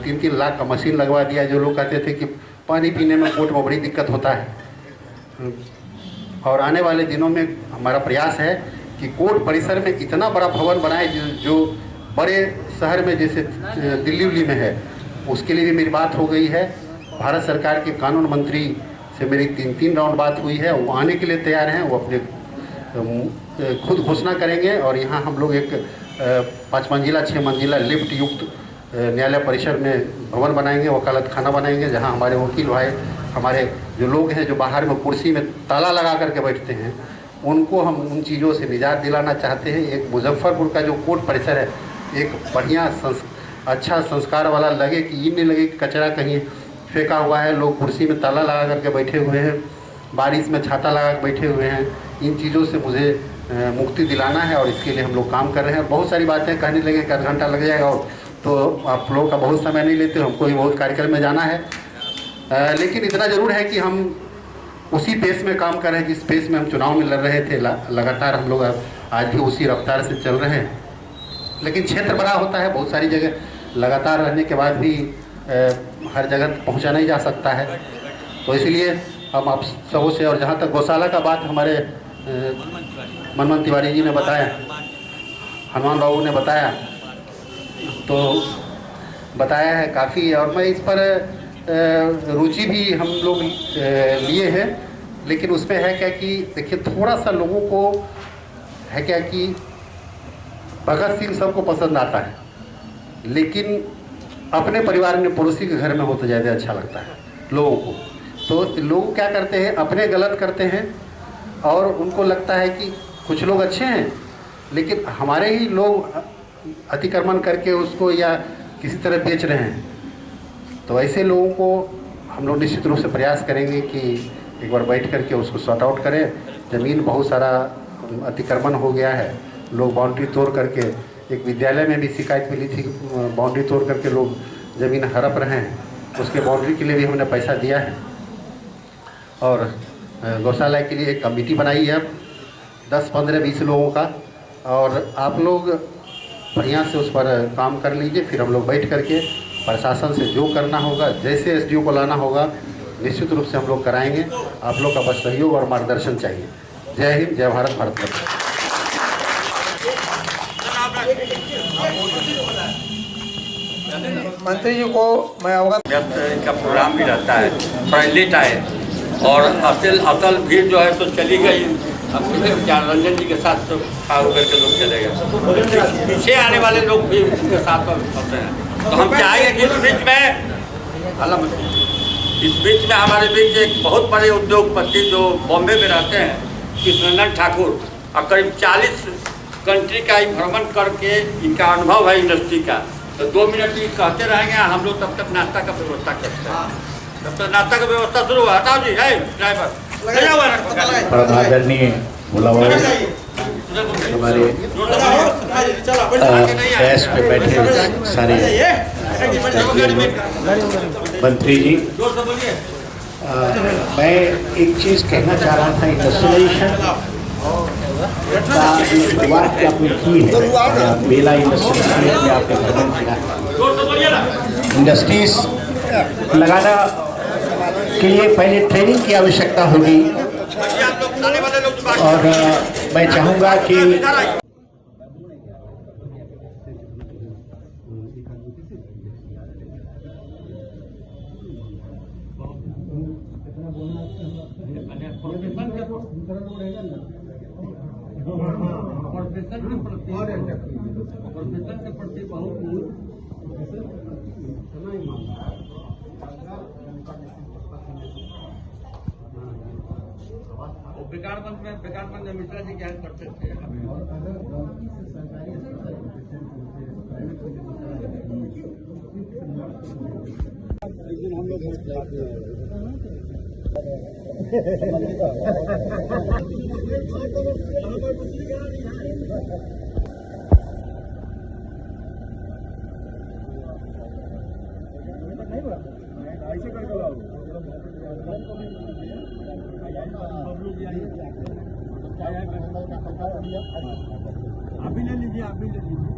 3-3 लाख का मशीन लगवा दिया। जो लोग कहते थे कि पानी पीने में कोर्ट में बड़ी दिक्कत होता है। और आने वाले दिनों में हमारा प्रयास है कि कोर्ट परिसर में इतना बड़ा भवन बनाए जो बड़े शहर में जैसे दिल्ली में है। उसके लिए भी मेरी बात हो गई है। भारत सरकार के कानून मंत्री से मेरी 3 राउंड बात हुई है, वो आने के लिए तैयार हैं। वो अपने खुद घोषणा करेंगे और यहाँ हम लोग एक 5 मंजिला 6 मंजिला लिफ्ट युक्त न्यायालय परिसर में भवन बनाएंगे, वकालत खाना बनाएंगे, जहाँ हमारे वकील भाई, हमारे जो लोग हैं जो बाहर में कुर्सी में ताला लगा करके बैठते हैं, उनको हम उन चीज़ों से निजात दिलाना चाहते हैं। एक मुजफ्फरपुर का जो कोर्ट परिसर है, एक बढ़िया अच्छा संस्कार वाला लगे कि ये नहीं लगे कि कचरा कहीं फेंका हुआ है, लोग कुर्सी में ताला लगा करके बैठे हुए हैं, बारिश में छाता लगा कर बैठे हुए हैं। इन चीज़ों से मुझे मुक्ति दिलाना है और इसके लिए हम लोग काम कर रहे हैं। बहुत सारी बातें कहने लगे कि आधा घंटा लग जाएगा, और तो आप लोगों का बहुत समय नहीं लेते, हमको भी बहुत कार्यक्रम में जाना है। लेकिन इतना ज़रूर है कि हम उसी पेस में काम कर रहे हैं जिस पेस में हम चुनाव में लड़ रहे थे। लगातार हम लोग आज भी उसी रफ्तार से चल रहे हैं। लेकिन क्षेत्र बड़ा होता है, बहुत सारी जगह लगातार रहने के बाद भी हर जगह पहुंचा नहीं जा सकता है। तो इसलिए हम आप सबों से, और जहां तक गौशाला का बात हमारे मनमोहन तिवारी जी ने बताया, हनुमान बाबू ने बताया, तो बताया है काफ़ी, और मैं इस पर रुचि भी हम लोग लिए हैं। लेकिन उसमें है क्या कि देखिए, थोड़ा सा लोगों को है क्या कि भगत सिंह सबको पसंद आता है, लेकिन अपने परिवार में पड़ोसी के घर में हो तो ज़्यादा अच्छा लगता है लोगों को। तो लोग क्या करते हैं, अपने गलत करते हैं, और उनको लगता है कि कुछ लोग अच्छे हैं, लेकिन हमारे ही लोग अतिक्रमण करके उसको या किसी तरह बेच रहे हैं। तो ऐसे लोगों को हम लोग निश्चित रूप से प्रयास करेंगे कि एक बार बैठ करके उसको सॉर्ट आउट करें। ज़मीन बहुत सारा अतिक्रमण हो गया है, लोग बाउंड्री तोड़ करके, एक विद्यालय में भी शिकायत मिली थी, बाउंड्री तोड़ करके लोग ज़मीन हड़प रहे हैं, उसके बाउंड्री के लिए भी हमने पैसा दिया है। और गौशाला के लिए एक कमेटी बनाई है अब 10, 15, 20 लोगों का, और आप लोग बढ़िया से उस पर काम कर लीजिए। फिर हम लोग बैठ करके प्रशासन से जो करना होगा, जैसे एसडीओ को लाना होगा, निश्चित रूप से हम लोग कराएंगे। आप लोग का बस सहयोग और मार्गदर्शन चाहिए। जय हिंद, जय भारत, भारत माता। मंत्री जी को मैं अवगत, इनका प्रोग्राम भी रहता है, थोड़ा लेट आए, और असल भीड़ जो है तो चली गई। अब क्या रंजन जी के साथ तो खा करके लोग चले गए, पीछे आने वाले लोग भी उनके साथ होते हैं। तो हम चाहेंगे कि इस बीच में हमारे बीच एक बहुत बड़े उद्योगपति जो बॉम्बे में रहते हैं, कृष्णनंदन ठाकुर, और करीब 40 कंट्री का भ्रमण करके इनका अनुभव है इंडस्ट्री का। तो 2 मिनट ही कहते रहेंगे, हम लोग तब तक नाश्ता का व्यवस्था करते हैं। तब तक नाश्ता का व्यवस्था शुरू हुआ था जी, है ड्राइवर आदरणीय मुलावल हमारे डैश पे बैठे सारे मंत्री जी, मैं एक चीज़ कहना चाह रहा था। इंडस्ट्रियलाइजेशन का शुरुआत की आपने की है, बेला इंडस्ट्रियल में आपने भ्रमण किया है। इंडस्ट्रीज लगाना के लिए पहले ट्रेनिंग की आवश्यकता होगी, और मैं चाहूँगा कि बेकारबंद में मिश्रा जी क्या करते थे। एक दिन हम लोग ऐसे करके लाओ, आप भी ले लीजिए, आप भी ले लीजिए।